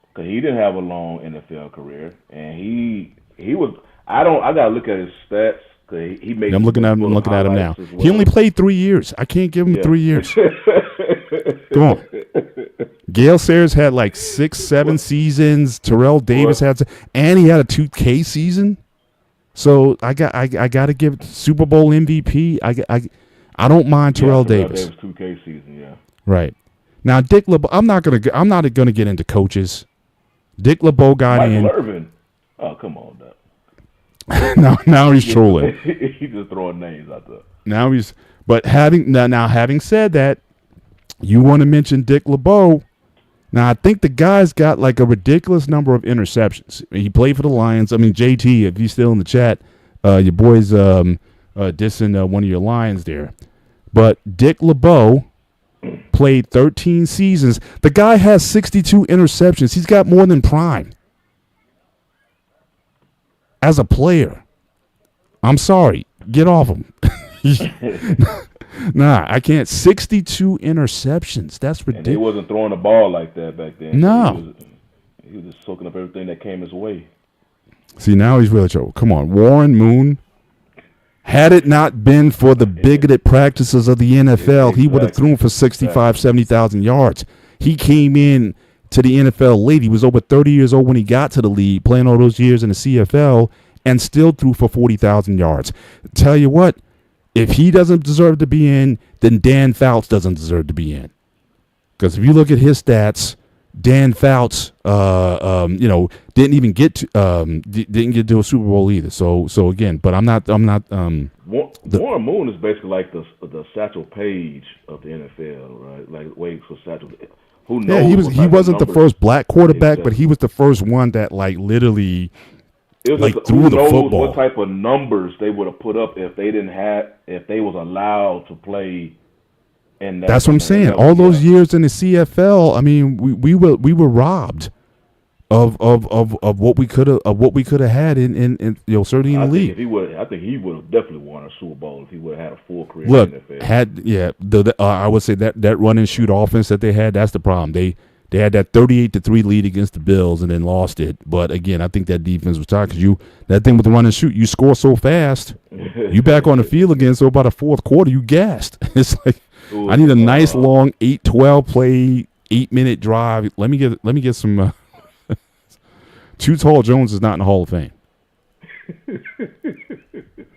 Because he didn't have a long NFL career, and he was. I gotta look at his stats because he made. I'm looking at him now. Well. He only played 3 years. I can't give him 3 years. Come on. Gale Sayers had like 6-7 seasons. Terrell Davis and he had a 2K season. So I got to give it Super Bowl MVP. I don't mind Terrell Davis. 2K season, yeah. Right. Now Dick LeBeau, I'm not gonna get into coaches. Dick LeBeau got Michael in. Irvin. Oh, come on, Doug. now he's trolling. He's just throwing names out there. But having said that, you want to mention Dick LeBeau. Now I think the guy's got like a ridiculous number of interceptions. He played for the Lions. I mean, JT, if he's still in the chat, your boy's dissing one of your Lions there. But Dick LeBeau played 13 seasons. The guy has 62 interceptions. He's got more than Prime as a player. I'm sorry. Get off him. Nah, I can't. 62 interceptions. That's ridiculous. And he wasn't throwing the ball like that back then. No. He was just soaking up everything that came his way. See, now he's really trouble. Come on. Warren Moon. Had it not been for the bigoted practices of the NFL, he would have thrown for 65, 70,000 yards. He came in to the NFL late. He was over 30 years old when he got to the league, playing all those years in the CFL, and still threw for 40,000 yards. Tell you what, if he doesn't deserve to be in, then Dan Fouts doesn't deserve to be in. Because if you look at his stats, Dan Fouts, didn't even get to a Super Bowl either. So again, but I'm not. Warren Moon is basically like the Satchel Paige of the NFL, right? Like wait for Satchel. Who knows? Yeah, he wasn't the first black quarterback, but he was the first one that like literally. It was like just, threw who the knows football. What type of numbers they would have put up if they was allowed to play. And that's what I'm saying. All those years in the CFL, I mean, we were robbed of what we could have had in certainly in the league. I think he would have definitely won a Super Bowl if he would have had a full career. Look, in the NFL. I would say that run and shoot offense that they had, that's the problem. They had that 38-3 lead against the Bills and then lost it. But again, I think that defense was tired because that thing with the run and shoot, you score so fast, you back on the field again. So about the fourth quarter, you gassed. It's like. I need a nice long 8-12 play, 8-minute drive. Let me get some. Too Tall Jones is not in the Hall of Fame.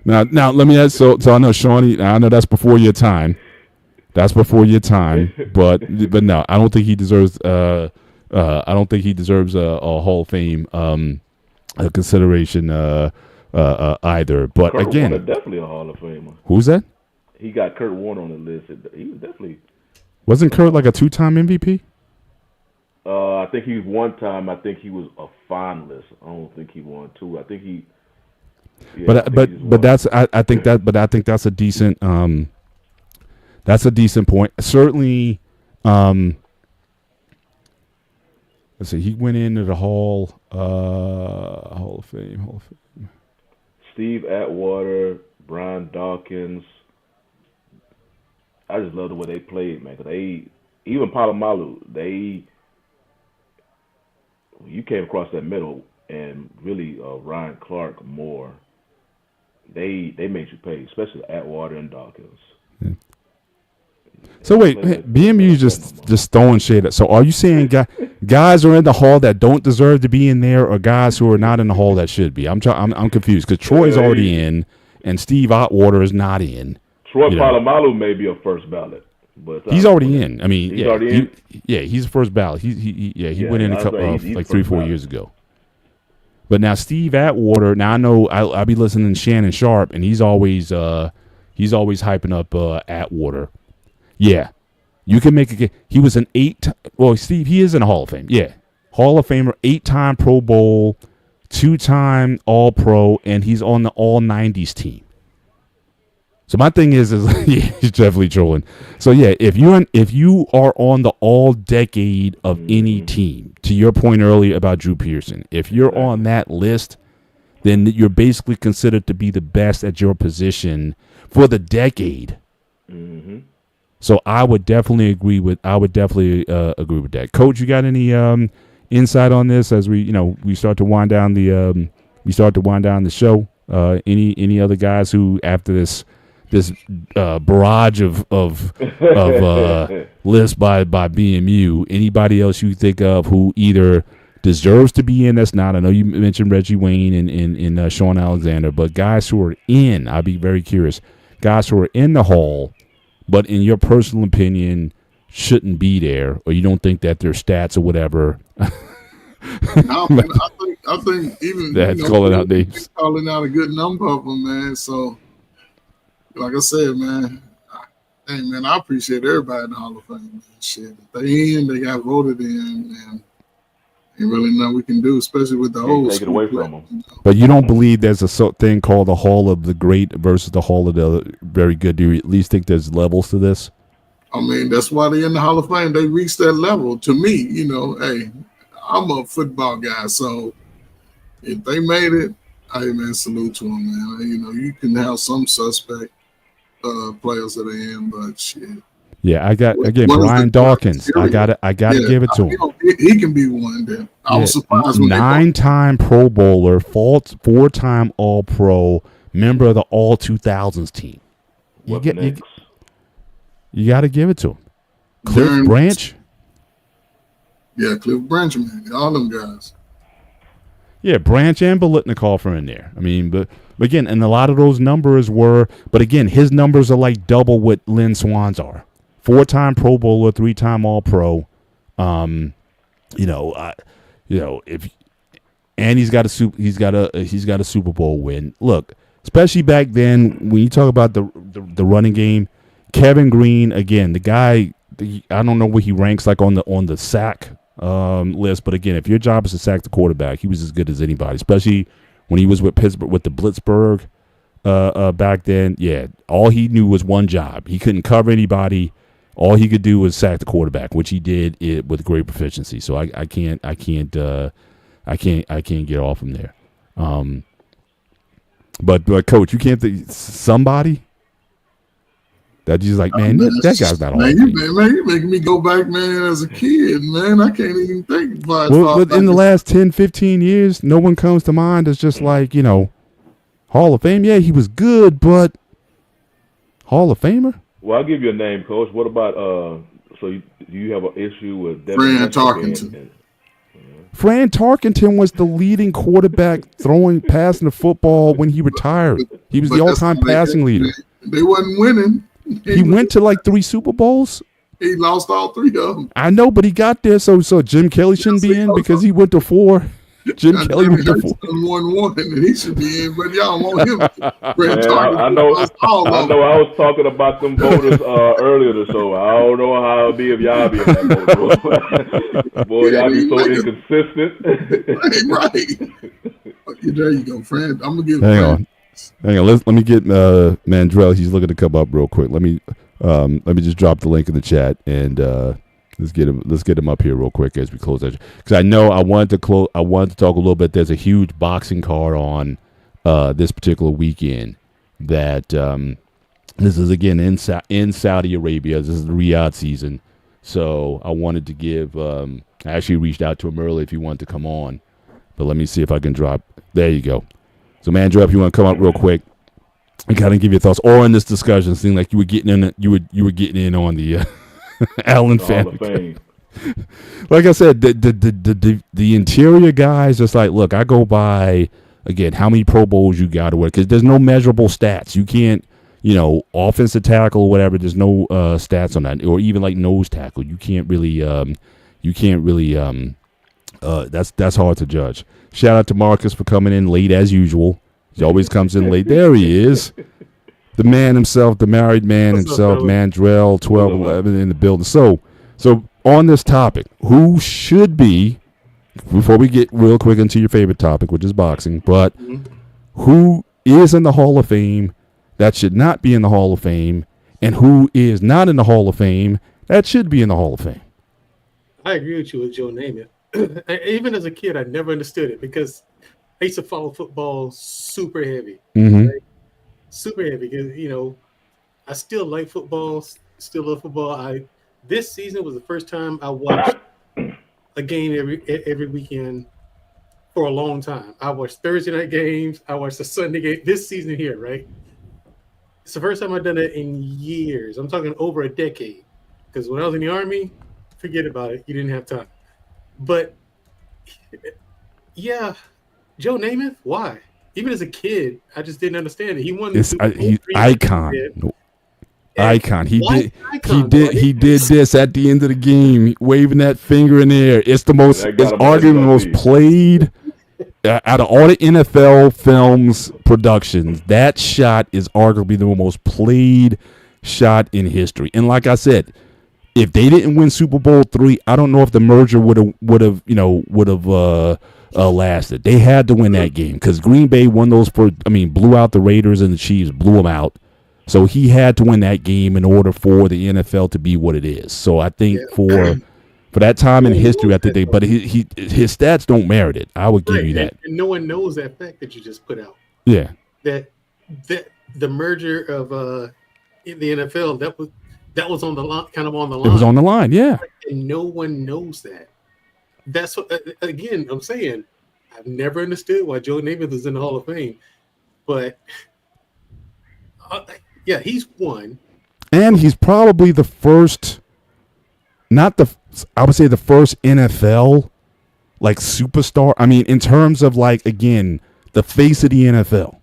now let me ask. So I know Shawnee. I know that's before your time. That's before your time. But no, I don't think he deserves. I don't think he deserves a Hall of Fame consideration either. But Kurt again, Warner, definitely a Hall of Famer. Who's that? He got Kurt Warner on the list. He was definitely. Wasn't Kurt like a 2-time MVP? I think he was one time. I think he was a finalist. I don't think he won two. I think he. Yeah, I think that's a decent. That's a decent point. Certainly. Let's see. He went into the Hall of Fame. Steve Atwater, Brian Dawkins. I just love the way they played, man. Cause even Palomalu, you came across that middle, and really Ryan Clark Moore, they made you pay, especially Atwater and Dawkins. Yeah. So wait, BMU just throwing shade. So are you saying guys are in the Hall that don't deserve to be in there, or guys who are not in the Hall that should be? I'm confused because Troy's already in, and Steve Atwater is not in. Troy Polamalu may be a first ballot, but he's already in. I mean, he's already in. He's first ballot. He went in a couple of like 3-4 years ago. But now Steve Atwater. Now I know I'll be listening to Shannon Sharp, and he's always hyping up Atwater. Yeah, you can make a. He was an 8. Well, Steve, he is in the Hall of Fame. Yeah, Hall of Famer, 8-time Pro Bowl, 2-time All-Pro, and he's on the All-90s team. So my thing is yeah, he's definitely trolling. So yeah, if you are on the All-Decade of any team, to your point earlier about Drew Pearson, if you're on that list, then you're basically considered to be the best at your position for the decade. Mm-hmm. So I would definitely agree with that. Coach, you got any insight on this as we start to wind down the show? Any other guys who, after this barrage of lists by BMU, anybody else you think of who either deserves to be in that's not? I know you mentioned Reggie Wayne and Sean Alexander, but guys who are in, I'd be very curious, guys who are in the Hall, but in your personal opinion shouldn't be there, or you don't think that their stats or whatever. I think even that's calling out names, calling out a good number of them, man. So, like I said, man, hey, man, I appreciate everybody in the Hall of Fame. Man. Shit, if they in, they got voted in, and ain't really nothing we can do, especially with the old. Take it away from them. You know? But you don't believe there's a thing called the Hall of the Great versus the Hall of the Very Good. Do you at least think there's levels to this? I mean, that's why they're in the Hall of Fame. They reached that level. To me, hey, I'm a football guy, so if they made it, hey, man, salute to them, man. You can have some suspect players that are in, but shit. Yeah, I got Brian Dawkins. I gotta give it to him. He can be one. That I was surprised when 9-time Pro Bowler, 4-time All Pro, member of the All 2000s team. You got to give it to him. Cliff Branch. Yeah, Cliff Branch, man, all them guys. Yeah, Branch and Biletnikoff are in there. I mean, but again, and a lot of those numbers were, but again, his numbers are like double what Lynn Swann's are. 4-time Pro Bowler, 3-time All Pro. If and he's got a Super Bowl win. Look, especially back then when you talk about the running game, Kevin Green, again, the guy, I don't know where he ranks like on the sack list, but again, if your job is to sack the quarterback, he was as good as anybody, especially when he was with Pittsburgh, with the Blitzburg back then. Yeah, all he knew was one job. He couldn't cover anybody. All he could do was sack the quarterback, which he did with great proficiency. So I can't get off from there. But Coach, you can't think somebody that just like, man, that guy's not all. You're making me go back, man, as a kid, man. I can't even think about it. Well, in the last 10, 15 years, no one comes to mind as just like, Hall of Fame. Yeah, he was good, but Hall of Famer? Well, I'll give you a name, Coach. What about do you have an issue with Fran Tarkenton? Fran Tarkenton was the leading quarterback passing the football when he retired. He was the all-time passing leader. They wasn't winning. He went to like 3 Super Bowls. He lost all 3 of them. I know, but he got there, so Jim Kelly shouldn't be in because he went to 4. Jim Kelly went to 4. 1-1, and he should be in, but y'all want him. I know. I was talking about them voters earlier this show. I don't know how it'll be if y'all be in that vote. Boy, y'all be so inconsistent. Right. There you go, friend. I'm gonna give. Hang on. Let me get Mandrell. He's looking to come up real quick. Let me just drop the link in the chat and let's get him up here real quick as we close that, because I know I wanted to talk a little bit. There's a huge boxing card on this particular weekend that this is again in Saudi Arabia. This is the Riyadh season, so I wanted to give. I actually reached out to him earlier if he wanted to come on, but let me see if I can drop. There you go. So, Mandrell, if you want to come up real quick and kind of give your thoughts, or in this discussion, seemed like you were getting in. You were getting in on the. Allen family. Like I said, the interior guys, just like, look, I go by, again, how many Pro Bowls you got to work, because there's no measurable stats. You can't, offensive tackle or whatever, there's no stats on that, or even like nose tackle. You can't really, that's hard to judge. Shout out to Marcus for coming in late as usual. He always comes in late. There he is. The man himself, the married man himself, Mandrell, 1211 in the building. So on this topic, who should be before we get real quick into your favorite topic, which is boxing, but Mhm. who is in the Hall of Fame that should not be in the Hall of Fame, and who is not in the Hall of Fame that should be in the Hall of Fame? I agree with you with Joe Namath. Even as a kid, I never understood it because I used to follow football super heavy. Mm-hmm. Super heavy because I still like football, still love football. This season was the first time I watched a game every weekend for a long time. I watched Thursday night games, I watched the Sunday game this season here, right? It's the first time I've done it in years. I'm talking over a decade. Because when I was in the Army, forget about it. You didn't have time. But yeah, Joe Namath, why? Even as a kid, I just didn't understand it. He won the Super Bowl He's 3 icon. years. Icon. He Why did. icon? He did this at the end of the game, waving that finger in the air. It's the most. That got It's him arguably the MVP. most played out of all the NFL films productions. That shot is arguably the most played shot in history. And like I said, if they didn't win Super Bowl 3, I don't know if the merger would have lasted. They had to win that game because Green Bay won those blew out the Raiders and the Chiefs, blew them out. So he had to win that game in order for the NFL to be what it is. So I think for that time in history, I think but his stats don't merit it. I would give Right, you that. and no one knows that fact that you just put out. Yeah. That the merger of in the NFL that was on the line, kind of on the line. It was on the line, yeah. And no one knows that. That's what again I'm saying. I've never understood why Joe Namath is in the Hall of Fame, but yeah, he's one. And he's probably the first, I would say the first NFL like superstar. I mean, in terms of like, again, the face of the NFL.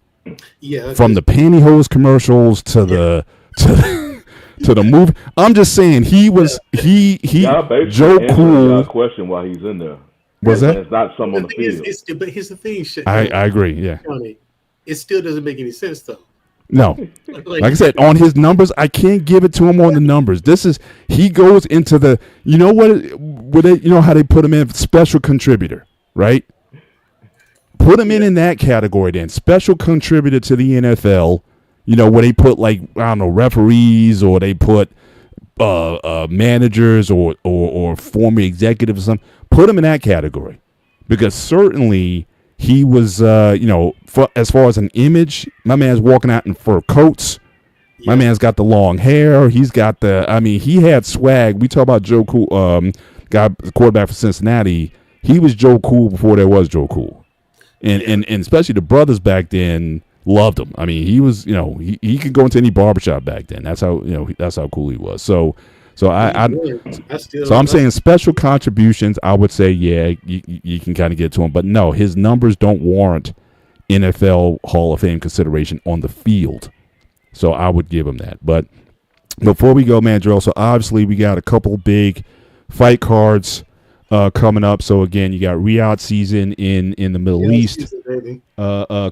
Yeah, From the pantyhose commercials to the movie. I'm just saying he was Y'all basically Joe answering Cool. y'all question why he's in there. Was that? It's not some on the field. But here's the thing, I agree. Yeah. Johnny, it still doesn't make any sense though. No. Like I said, on his numbers, I can't give it to him on the numbers. He goes into the, you know how they put him in special contributor, right? Put him in that category then. Special contributor to the NFL, where they put like, I don't know, referees or they put managers or former executives or something. Put him in that category because certainly he was, as far as an image, my man's walking out in fur coats. My man's got the long hair. He's got he had swag. We talk about Joe Cool, the quarterback for Cincinnati. He was Joe Cool before there was Joe Cool. And especially the brothers back then loved him. I mean, he was, he could go into any barbershop back then. That's how, that's how cool he was. So I'm saying special contributions, I would say, yeah, you can kind of get to him. But no, his numbers don't warrant NFL Hall of Fame consideration on the field. So I would give him that. But before we go, man, Joel, so obviously we got a couple big fight cards coming up. So, again, you got Riyadh season in the Middle East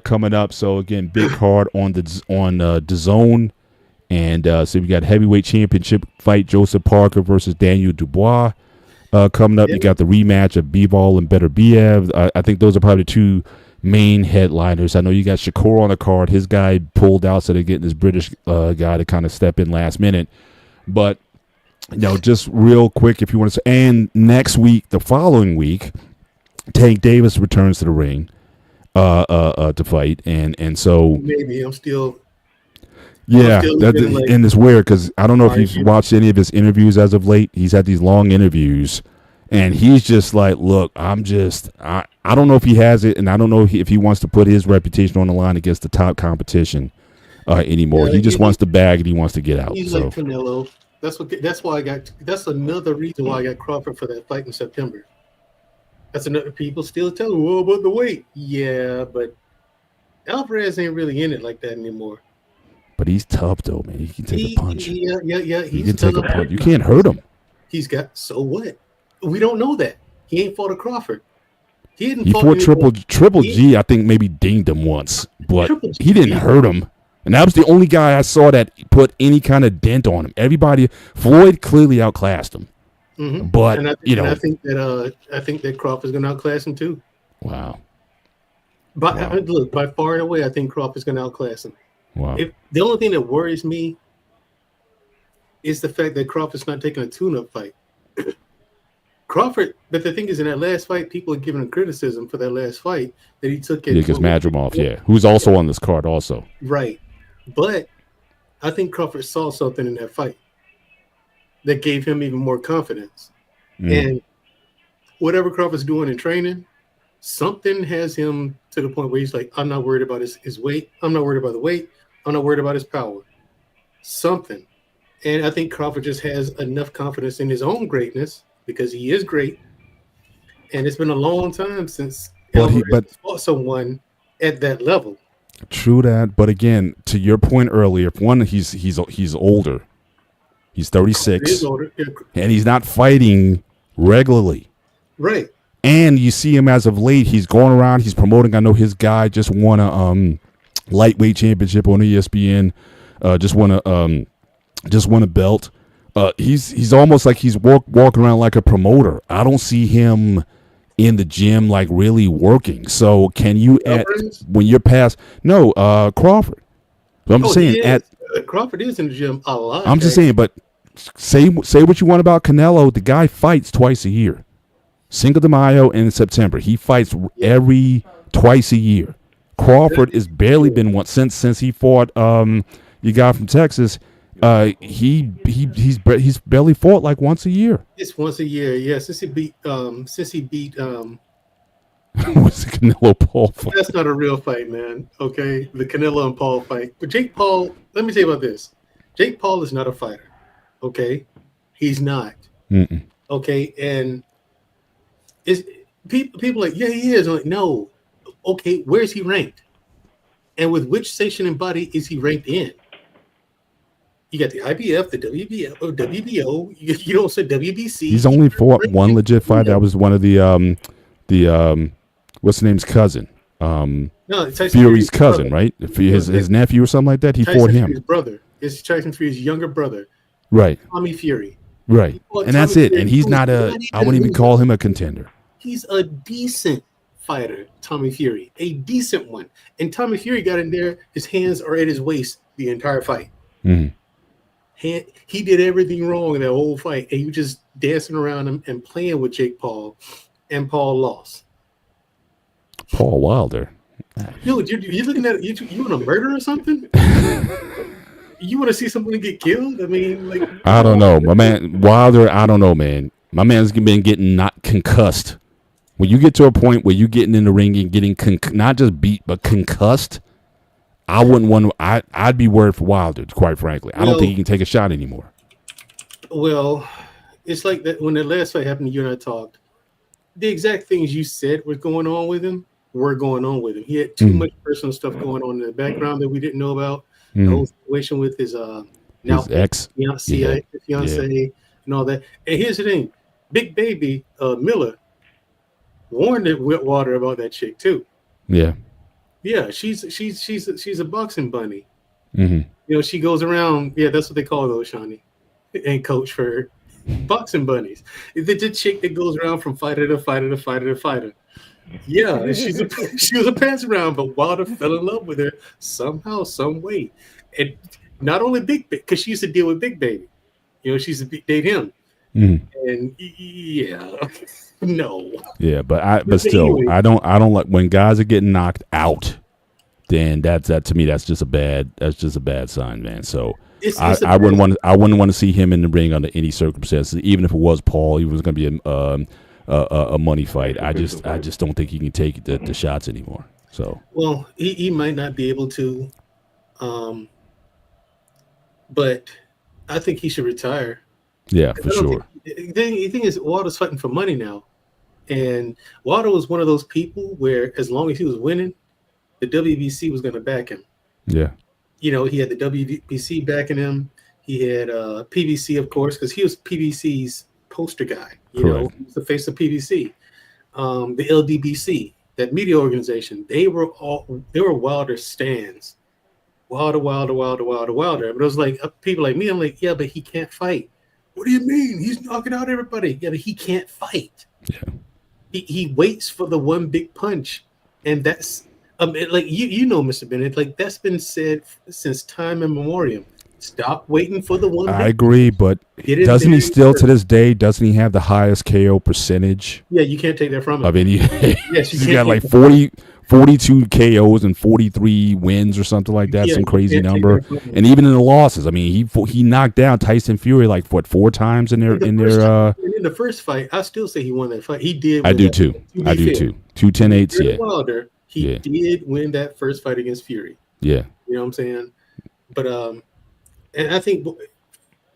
coming up. So, again, big card on the DAZN. And so we got heavyweight championship fight, Joseph Parker versus Daniel Dubois coming up. You got the rematch of Bivol and Beterbiev. I think those are probably the two main headliners. I know you got Shakur on the card. His guy pulled out, so they're getting this British guy to kind of step in last minute. But, just real quick, if you want to say, and next week, the following week, Tank Davis returns to the ring to fight. And so maybe I'm still... Yeah, and it's weird because I don't know if you've watched any of his interviews as of late. He's had these long interviews, and he's just like, look, I don't know if he has it, and I don't know if he wants to put his reputation on the line against the top competition anymore. He just wants to bag and he wants to get out. He's like Canelo. That's another reason why I got Crawford for that fight in September. That's another, people still tell him, well, but the weight. Yeah, but Alvarez ain't really in it like that anymore. But he's tough, though, man. He can take a punch. Yeah. He can take a punch. You can't hurt him. So what? We don't know that. He ain't fought a Crawford. He fought Triple G, I think maybe dinged him once, but he didn't hurt him. And that was the only guy I saw that put any kind of dent on him. Floyd clearly outclassed him. But and you know, I think that Crawford's going to outclass him too. wow, But Wow. look, by far and away, I think Crawford's going to outclass him. wow, The only thing that worries me is the fact that Crawford's not taking a tune-up fight. Crawford, but the thing is, in that last fight, people are giving him criticism for that last fight that he took. yeah, because Madrimov, who's also on this card, also. Right, but I think Crawford saw something in that fight that gave him even more confidence. And whatever Crawford's doing in training, something has him to the point where he's like, I'm not worried about his weight. I'm not worried about the weight. I'm not worried about his power. Something. And I think Crawford just has enough confidence in his own greatness because he is great. And it's been a long time since Alvarez fought someone at that level. True that, but again, to your point earlier, one, he's older. He's 36, He is older. Yeah, and he's not fighting regularly. right. And you see him as of late, he's going around, he's promoting. I know his guy just won a lightweight championship on ESPN. Just won a belt. He's almost like he's walking around like a promoter. I don't see him in the gym like really working. So can you when you're past Crawford? So I'm just saying Crawford is in the gym a lot. I'm just saying, but say what you want about Canelo. The guy fights twice a year. Cinco de Mayo and in September. He fights twice a year. Crawford has barely been one since he fought you guy from Texas. He's barely fought like once a year. It's once a year, yeah. Since he beat What's the Canelo Paul fight? that's not a real fight, man. Okay, the Canelo and Paul fight. But Jake Paul, let me tell you about this. Jake Paul is not a fighter. Okay, he's not. Okay, and is people like, yeah, he is. I'm like, no. Okay, where's he ranked? And with which sanctioning body is he ranked in? You got the IBF, the WBO, or WBO. You don't say WBC. He's only fought one legit fight. That was one of the what's the name's cousin? No, Tyson Fury's cousin, brother. right? His nephew or something like that. He fought him. Fury's brother. It's Tyson Fury's younger brother, Right. Tommy Fury. Right. And that's Tommy it. Fury, And he's who's not I wouldn't even call him a contender. He's a decent fighter, Tommy Fury, a decent one. And Tommy Fury got in there, his hands are at his waist the entire fight. He did everything wrong in that whole fight, and he was just dancing around him and playing with Jake Paul, and Paul lost. Paul Wilder. Dude, you're looking at you want to murder or something? You want to see someone get killed? I mean, like, I don't know, my man Wilder. I don't know, man. My man's been getting not concussed. When you get to a point where you're getting in the ring and getting not just beat but concussed, I wouldn't want to. I'd be worried for Wilder, quite frankly. I don't think he can take a shot anymore. Well, it's like that when the last fight happened. You and I talked. The exact things you said were going on with him were going on with him. He had too much personal stuff going on in the background that we didn't know about. The whole situation with his now His ex fiance and all that. And here's the thing: Big Baby Miller warned Wilder about that chick too. Yeah. Yeah, she's a boxing bunny. You know, she goes around. Yeah, that's what they call those, Shawnee, and Coach, for boxing bunnies. It's the chick that goes around from fighter to fighter to fighter to fighter. Yeah, she was a pass around, but Wilder fell in love with her somehow, some way, and not only because she used to deal with Big Baby. You know, she used to date him, and yeah, no. Yeah, but still, anyway. I don't like when guys are getting knocked out. Then that to me that's just a bad sign, man. So I wouldn't want to see him in the ring under any circumstances, even if it was Paul. He was going to be a money fight. I just don't think he can take the shots anymore. So well, he might not be able to, but I think he should retire. Yeah, for sure. The thing is, Wilder's fighting for money now, and Wilder was one of those people where as long as he was winning, the WBC was going to back him. Yeah. You know, he had the WBC backing him. He had PBC, of course, because he was PBC's poster guy. You know, he was the face of PBC. The LDBC, that media organization, they were Wilder stands. Wilder. But it was like people like me. I'm like, yeah, but he can't fight. What do you mean? He's knocking out everybody. Yeah, but he can't fight. Yeah. He waits for the one big punch, and that's like you know, Mr. Bennett, like that's been said since time immemorial. Stop waiting for the one. I agree, but doesn't he still to this day? Doesn't he have the highest KO percentage? Yeah, you can't take that from him. I mean, yes, he's got like 42 KOs and 43 wins or something like that, some crazy number. And even in the losses, I mean, he knocked down Tyson Fury like what 4 times in in the first fight. I still say he won that fight. He did. I do too. 2 10-8s. Yeah. Wilder, he did win that first fight against Fury. Yeah. You know what I'm saying? But and I think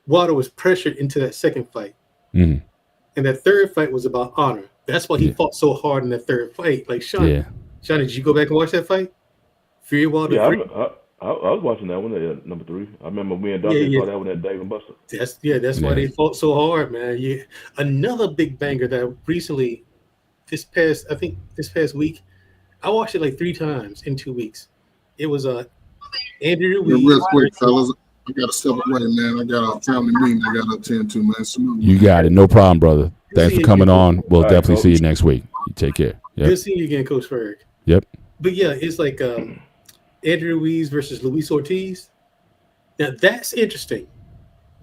Wilder was pressured into that second fight. Mm-hmm. And that third fight was about honor. That's why he fought so hard in that third fight. Like Shawnee, did you go back and watch that fight? Fury Wilder. Yeah, I was watching that one at number 3. I remember me and Dusty saw that one at Dave and Buster. That's why they fought so hard, man. Yeah. Another big banger that recently, this past week, I watched it like 3 times in 2 weeks. It was Andrew Ruiz. Real quick, fellas. I got to step away, man. I got a family meeting I got to attend to, man. You got it. No problem, brother. Thanks for coming on. We'll definitely see you next week. You take care. Yep. Good seeing you again, Coach Ferg. Yep. But yeah, it's like Andrew Ruiz versus Luis Ortiz. Now that's interesting.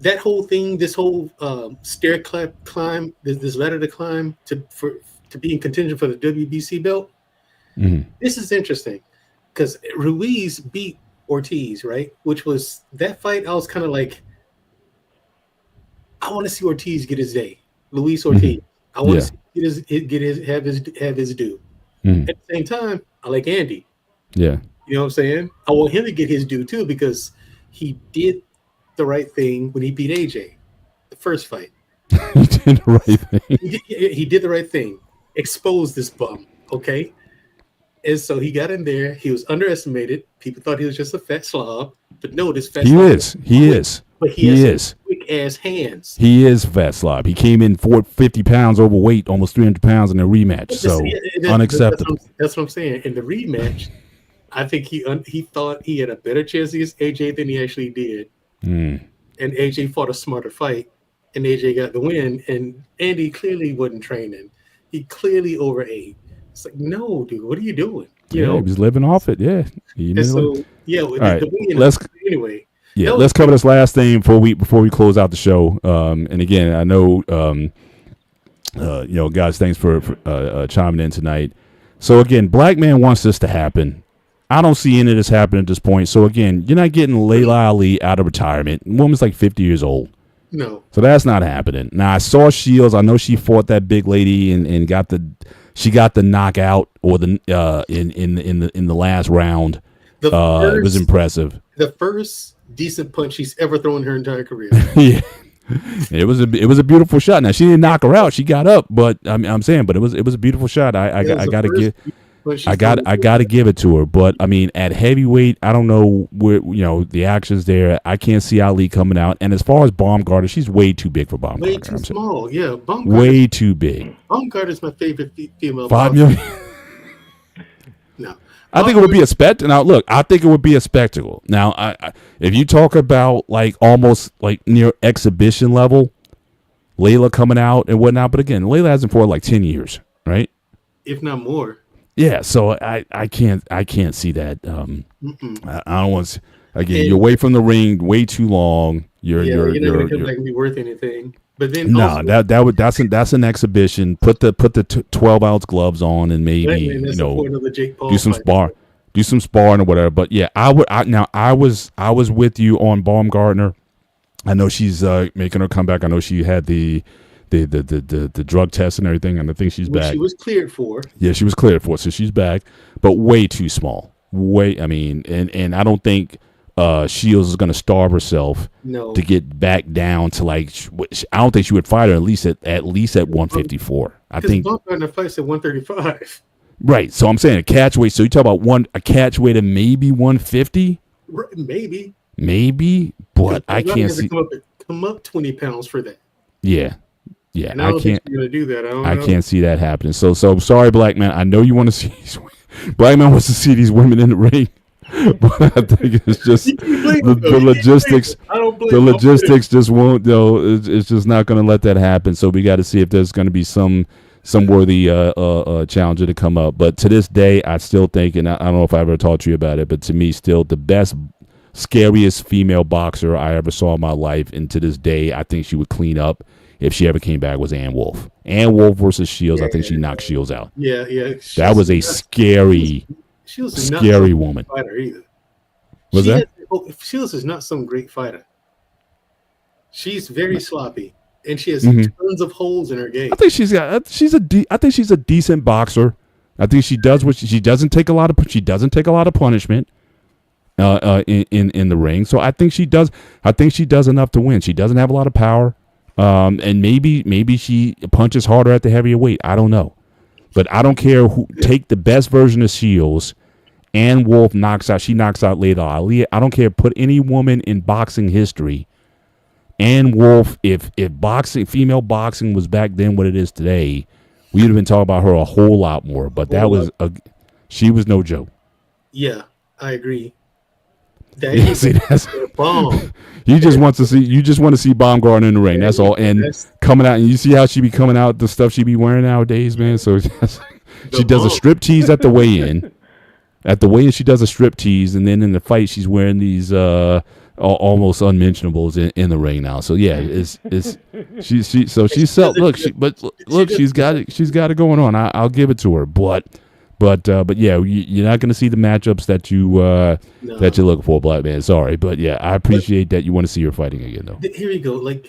That whole thing, this whole stair climb, this ladder to climb to be in contention for the WBC belt. Mm-hmm. This is interesting because Ruiz beat Ortiz, right? Which was that fight. I was kind of like, I want to see Ortiz get his day. Luis Ortiz. I want to see have his due. Mm-hmm. At the same time, I like Andy. Yeah. You know what I'm saying? I want him to get his due too because he did the right thing when he beat AJ, the first fight. He did the right thing. He did the right thing. Exposed this bum, okay? And so he got in there. He was underestimated. People thought he was just a fat slob, but no, this fat slob. He is. But he has quick ass hands. He is fat slob. He came in 50 pounds overweight, almost 300 pounds in a rematch. So unacceptable. That's what I'm saying. In the rematch, I think he thought he had a better chance against AJ than he actually did. And AJ fought a smarter fight, and AJ got the win. And Andy clearly wasn't training. He clearly overate. It's like, no, dude, what are you doing? You know, he was living off it. Yeah. Anyway. Yeah, let's cover this last thing before we close out the show. And again, I know, guys, thanks for chiming in tonight. So again, Black Man wants this to happen. I don't see any of this happening at this point. So again, you're not getting Layla Ali out of retirement. The woman's like 50 years old. No. So that's not happening. Now I saw Shields. I know she fought that big lady and got the knockout or the in the last round. It was impressive. The first decent punch she's ever thrown in her entire career. Yeah. It was a beautiful shot. Now she didn't knock her out; she got up. But I'm saying, but it was a beautiful shot. I gotta give it to her. But I mean, at heavyweight, I don't know where the action's there. I can't see Ali coming out. And as far as Baumgartner, she's way too big for Baumgartner. Way too small. Yeah, Baumgartner. Way too big. Baumgartner's my favorite female. 5 million. No. I think it would be a spectacle. Now, look, I think it would be a spectacle. Now, I if you talk about like almost like near exhibition level, Layla coming out and whatnot, but again, Layla hasn't fought like 10 years, right? If not more. Yeah, so I can't see that. I don't want to. Again, you're away from the ring way too long. You're not gonna come back and be worth anything. But then that's an exhibition. Put the 12-ounce gloves on and maybe do some sparring or whatever. But yeah, I was with you on Baumgartner. I know she's making her comeback. I know she had the drug test and everything, and I think she's back. She was cleared for. Yeah, she was cleared for, so she's back, but way too small. I mean, and I don't think Shields is going to starve herself to get back down to like. I don't think she would fight her at least at 154. I think Baumgartner fights at 135. Right, so I'm saying a catch weight. So you talk about a catch weight of maybe 150. Maybe, but I can't see come up 20 pounds for that. Yeah. And I can't. Think you're gonna do that. I can't see that happening. So sorry, Black Man. I know you want to see Black Man wants to see these women in the ring. but I think it's just the logistics. I don't blame The him. logistics just won't. It's just not going to let that happen. So we got to see if there's going to be some worthy challenger to come up. But to this day, I still think, and I don't know if I ever talked to you about it, but to me, still the best, scariest female boxer I ever saw in my life, and to this day, I think she would clean up if she ever came back, was Ann Wolfe. Ann Wolfe versus Shields. I think she knocked Shields out. Yeah. That was a scary woman. Fighter either. Was that? Shields is not some great fighter. She's very sloppy, and she has Mhm. tons of holes in her game. I think she's a decent boxer. I think she does what she doesn't take a lot of punishment in the ring. So I think she does enough to win. She doesn't have a lot of power. And maybe she punches harder at the heavier weight. I don't know. But I don't care who take the best version of Shields. Ann Wolfe knocks out Layla Ali. I don't care. Put any woman in boxing history. Ann Wolfe, if female boxing was back then what it is today, we would have been talking about her a whole lot more. But she was no joke. Yeah, I agree. Yeah, see, that's bomb. you just want to see Baumgartner in the ring. That's all. And coming out, and you see how she be coming out, the stuff she be wearing nowadays, man. So she does a strip tease at the weigh-in. At the weigh-in, she does a strip tease, and then in the fight, she's wearing these almost unmentionables in the ring now. So yeah, she's got it going on. I'll give it to her, but yeah, you're not going to see the matchups that you're looking for, Black Man. Sorry, but yeah, I appreciate that you want to see her fighting again, though. Here we go. Like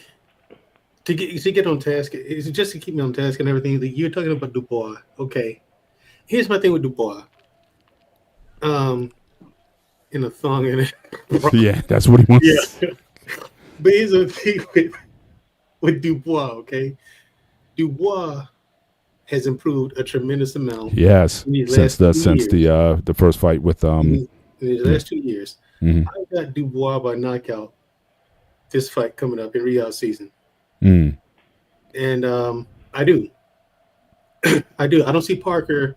to get on task, is just to keep me on task and everything. You're talking about Dubois. Okay, here's my thing with Dubois. In a thong in it. Yeah, that's what he wants. Yeah, but here's the thing with Dubois. Okay, Dubois has improved a tremendous amount. Yes, since the first fight with in the last 2 years. Mm-hmm. I got Dubois by knockout this fight coming up in Riyadh season. Mm. And I do. I don't see Parker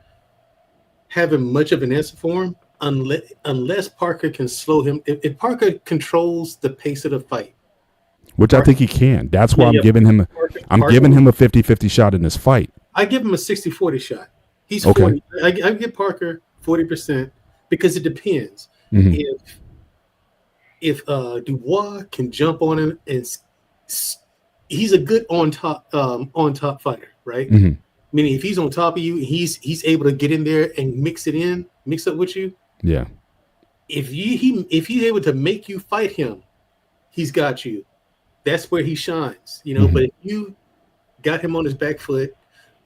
having much of an answer for him unless Parker can slow him. If Parker controls the pace of the fight. Which I think he can. That's why I'm giving him giving him a 50-50 shot in this fight. I give him a 60-40 shot. He's okay. 40. I give Parker 40% because it depends. Mm-hmm. If Dubois can jump on him and he's a good on top fighter, right? Mm-hmm. Meaning if he's on top of you, he's able to get in there and mix up with you. Yeah. If he's able to make you fight him, he's got you. That's where he shines, you know. Mm-hmm. But if you got him on his back foot,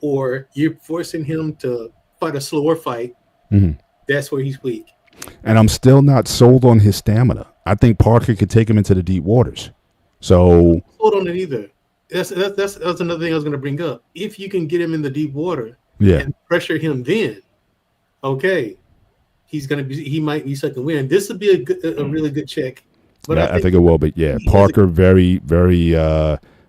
or you're forcing him to fight a slower fight, mm-hmm. that's where he's weak. And I'm still not sold on his stamina. I think Parker could take him into the deep waters. So hold on it either. That's another thing I was going to bring up. If you can get him in the deep water, and pressure him, then okay, he might be second win. This would be a really good check. But I think it will. But yeah, Parker very very.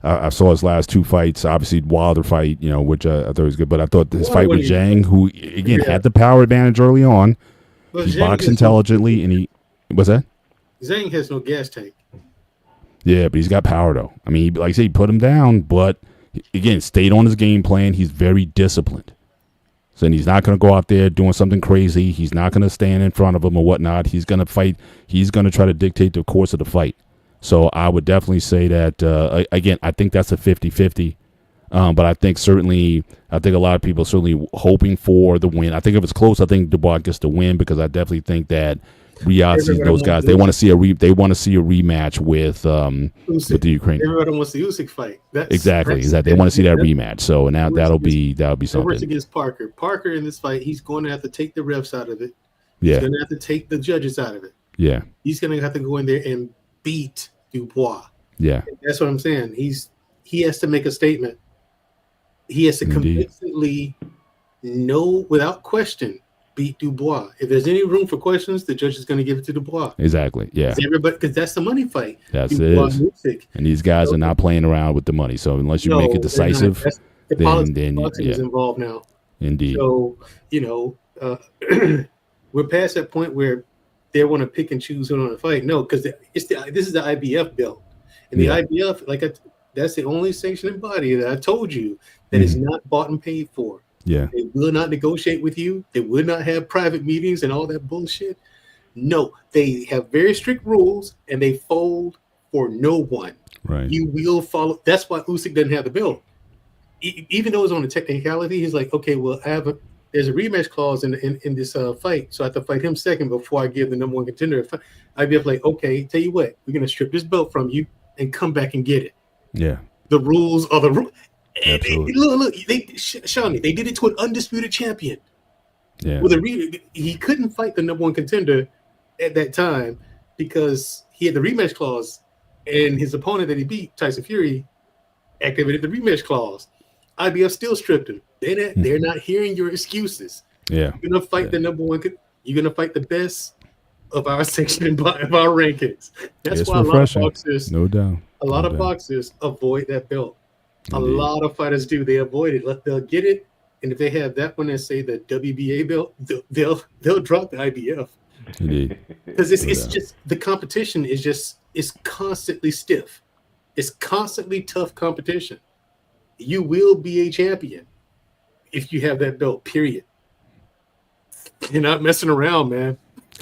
I saw his last two fights. Obviously, Wilder fight, which I thought was good. But I thought his fight with Zhang, who again had the power advantage early on, he boxed intelligently, and he what's that? Zhang has no gas tank. Yeah, but he's got power though. I mean, like I say, he put him down, but again, stayed on his game plan. He's very disciplined. So he's not going to go out there doing something crazy. He's not going to stand in front of him or whatnot. He's going to fight. He's going to try to dictate the course of the fight. So I would definitely say that, again, I think that's a 50-50. But I think a lot of people are certainly hoping for the win. I think if it's close, I think Dubois gets the win because I definitely think that Riyadh sees those guys. They want to see a rematch with the Ukrainian. Everybody wants the Usyk fight. Exactly. They want to see that rematch. So now that'll be something. Works against Parker. Parker in this fight, he's going to have to take the refs out of it. Yeah. He's going to have to take the judges out of it. Yeah. He's going to have to go in there and beat Dubois. Yeah. That's what I'm saying. He has to make a statement. He has to convincingly, without question, beat Dubois. If there's any room for questions, the judge is going to give it to Dubois. Exactly. Yeah. Because that's the money fight. That's Dubois, it. Usyk. And these guys are not playing around with the money. So unless you make it decisive, then politics is involved now. Indeed. So we're past that point where they want to pick and choose who want to fight. No, because this is the IBF belt, and the IBF, that's the only sanctioning body that I told you that is not bought and paid for. Yeah. They will not negotiate with you. They will not have private meetings and all that bullshit. No, they have very strict rules, and they fold for no one. Right. You will follow. That's why Usyk doesn't have the belt. Even though it's on the technicality, he's like, okay, well, there's a rematch clause in this fight, so I have to fight him second before I give the number one contender a fight. IBF like, okay, tell you what, we're gonna strip this belt from you and come back and get it. Yeah. The rules are the rules. Absolutely. Look, Shawnee, they did it to an undisputed champion. Yeah. Well, he couldn't fight the number one contender at that time because he had the rematch clause, and his opponent that he beat, Tyson Fury, activated the rematch clause. IBF still stripped him. They're not hearing your excuses. Yeah. You're gonna fight the number one. You're gonna fight the best of our section of our rankings. That's It's why refreshing. a lot of boxers, No doubt. boxers avoid that belt. Indeed. A lot of fighters do. They avoid it. They'll get it, and if they have that one and say the WBA belt, they'll drop the IBF Indeed. because it's just the competition is constantly stiff. It's constantly tough competition. You will be a champion if you have that belt. Period. You're not messing around, man.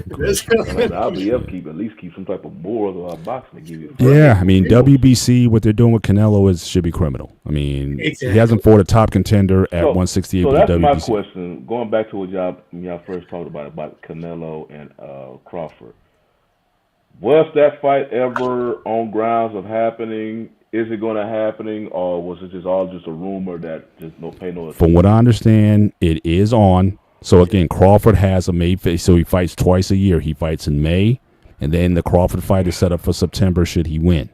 The IBF at least keep some type of morals about boxing to give you. Yeah, I mean, WBC, what they're doing with Canelo should be criminal. I mean, Exactly. he hasn't fought a top contender at 168 So for that's the my WBC. question. Going back to what y'all first talked about Canelo and Crawford. Was that fight ever on grounds of happening? Is it going to happening, or was it just all a rumor that just no pay no attention? From what I understand, it is on. So again, Crawford has a May, so he fights twice a year. He fights in May, and then the Crawford fight is set up for September should he win.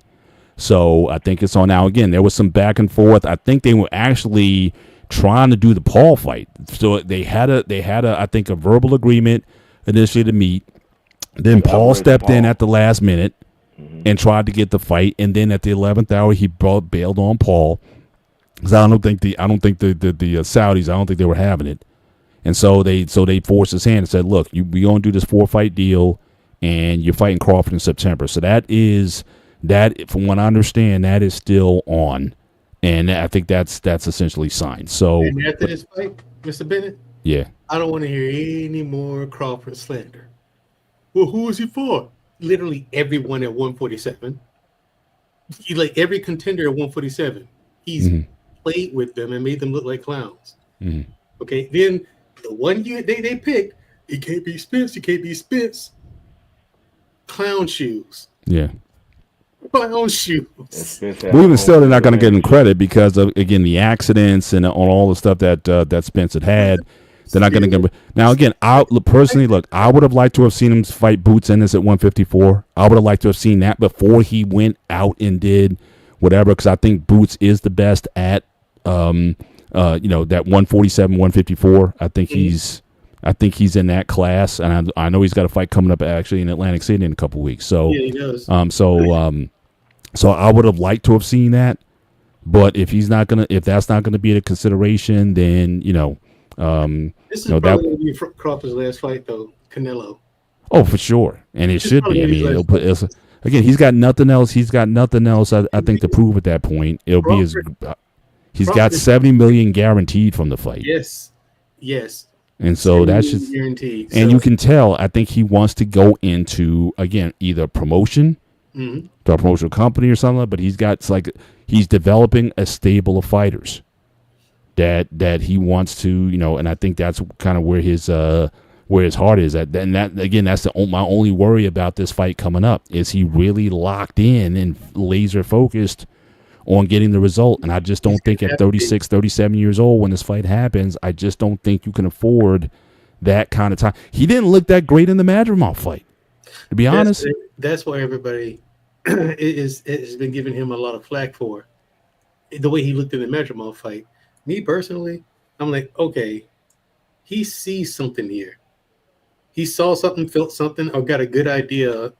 So I think it's on now. Again, there was some back and forth. I think they were actually trying to do the Paul fight. So they had a I think a verbal agreement initially to meet. Then Paul stepped in at the last minute and tried to get the fight, and then at the 11th hour he bailed on Paul because I don't think the Saudis, I don't think they were having it. And so they forced his hand and said, look, we gonna do this 4-fight deal, and you're fighting Crawford in September. So that from what I understand, that is still on, and I think that's essentially signed. So And after this fight, Mr. Bennett, yeah, I don't want to hear any more Crawford slander. Well, who is he for? Literally everyone at 147. Like every contender at 147, he's played with them and made them look like clowns. Okay, then the one they picked, he can't be Spence. He can't be Spence. Clown shoes. yeah. Clown shoes. Well, even still, they're not going to get him credit because of, again, the accidents and on all the stuff that Spence had. They're not going to get him. Now, again, I would have liked to have seen him fight Boots Ennis at 154. I would have liked to have seen that before he went out and did whatever, because I think Boots is the best at that 147, 154. I think he's in that class, and I know he's got a fight coming up actually in Atlantic City in a couple weeks. So Yeah, he does. So I would have liked to have seen that, but if that's not gonna be a consideration, then This is probably going to be Crawford's last fight, though. Canelo. Oh, for sure, and it should be. I mean, his it'll put again. He's got nothing else. I think to prove at that point. It'll be his. He's got $70 million guaranteed from the fight. Yes. And so that's just guaranteed. And you can tell. I think he wants to go into again either promotion, to a promotional company or something. But he's developing a stable of fighters that he wants to, and I think that's kind of where his heart is at. And that again, that's my only worry about this fight coming up. Is he really locked in and laser focused on getting the result? And I just don't think at 36, 37 years old when this fight happens, I just don't think you can afford that kind of time. He didn't look that great in the Madrimov fight, to be honest. That's why everybody has been giving him a lot of flack for the way he looked in the Madrimov fight. Me personally, I'm like, okay, he sees something here. He saw something, felt something, or got a good idea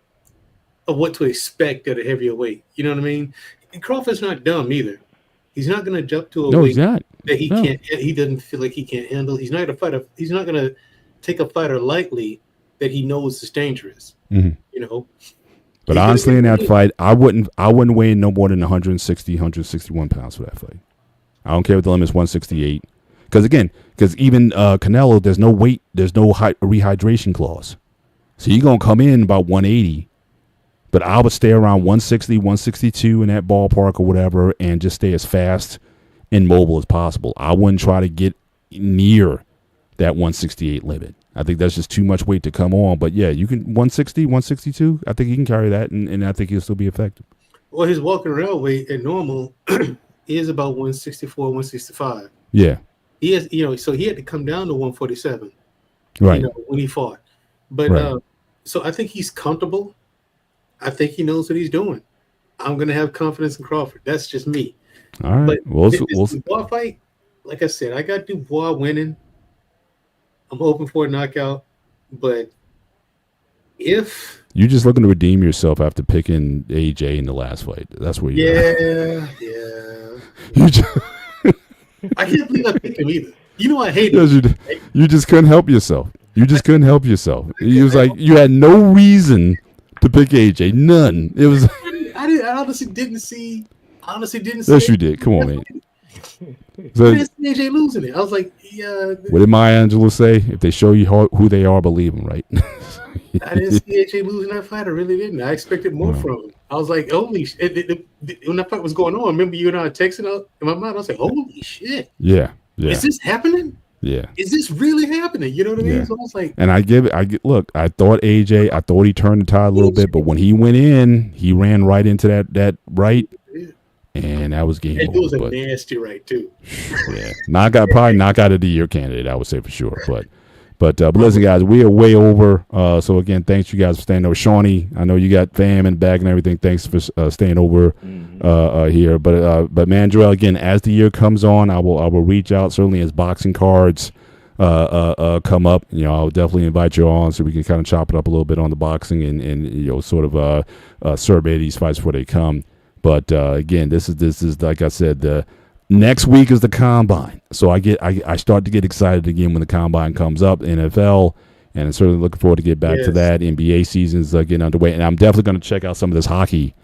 of what to expect at a heavier weight. You know what I mean? And Crawford's not dumb either. He's not going to jump to a weight that he can't. He doesn't feel like he can't handle. He's not going to take a fighter lightly that he knows is dangerous. Mhm. You know. But He's honestly, gonna in get that fight, I wouldn't weigh no more than 160, 161 pounds for that fight. I don't care if the limit's 168. Because even Canelo, there's no weight, there's no rehydration clause. So you're going to come in about 180. But I would stay around 160, 162 in that ballpark or whatever and just stay as fast and mobile as possible. I wouldn't try to get near that 168 limit. I think that's just too much weight to come on. But, yeah, you can 160, 162. I think he can carry that, and I think he'll still be effective. Well, his walking around weight at normal is about 164, 165. Yeah. He has, so he had to come down to 147. Right. When he fought. But Right. So I think he's comfortable. I think he knows what he's doing. I'm gonna have confidence in Crawford. That's just me. All right. But this Dubois fight, like I said, I got Dubois winning. I'm hoping for a knockout, but if you're just looking to redeem yourself after picking AJ in the last fight, that's where you're yeah. You just, I can't believe I picked him either. You know I hate because him. you just couldn't help yourself. You just couldn't help yourself. It was like you had no reason to pick AJ. None. It was. I honestly didn't see. Yes, you did. Come on, man. So, I didn't see AJ losing it. I was like, yeah. What did Maya Angelou say? If they show you who they are, believe them, right? I didn't see AJ losing that fight. I really didn't. I expected more from him. I was like, holy shit. When that fight was going on, remember you and I texting out in my mind? I was like, holy shit. Yeah. Is this happening? Yeah. Is this really happening? You know what I mean? Yeah. So I was like, and I look, I thought AJ, I thought he turned the tide a little bit, but when he went in, he ran right into that right, and that was game over. It was a nasty right, too. Yeah. Probably knockout of the year candidate, I would say for sure. But listen, guys, we are way over. So, again, thanks you guys for staying over. Shawnee, I know you got fam and bag and everything. Thanks for staying over here. But Mandrell, again, as the year comes on, I will reach out, certainly as boxing cards come up. I'll definitely invite you on so we can kind of chop it up a little bit on the boxing and sort of survey these fights before they come. But, again, this is like I said, the next week is the combine, so I start to get excited again when the combine comes up. NFL, and I'm certainly looking forward to get back to that. NBA season's getting underway, and I'm definitely going to check out some of this hockey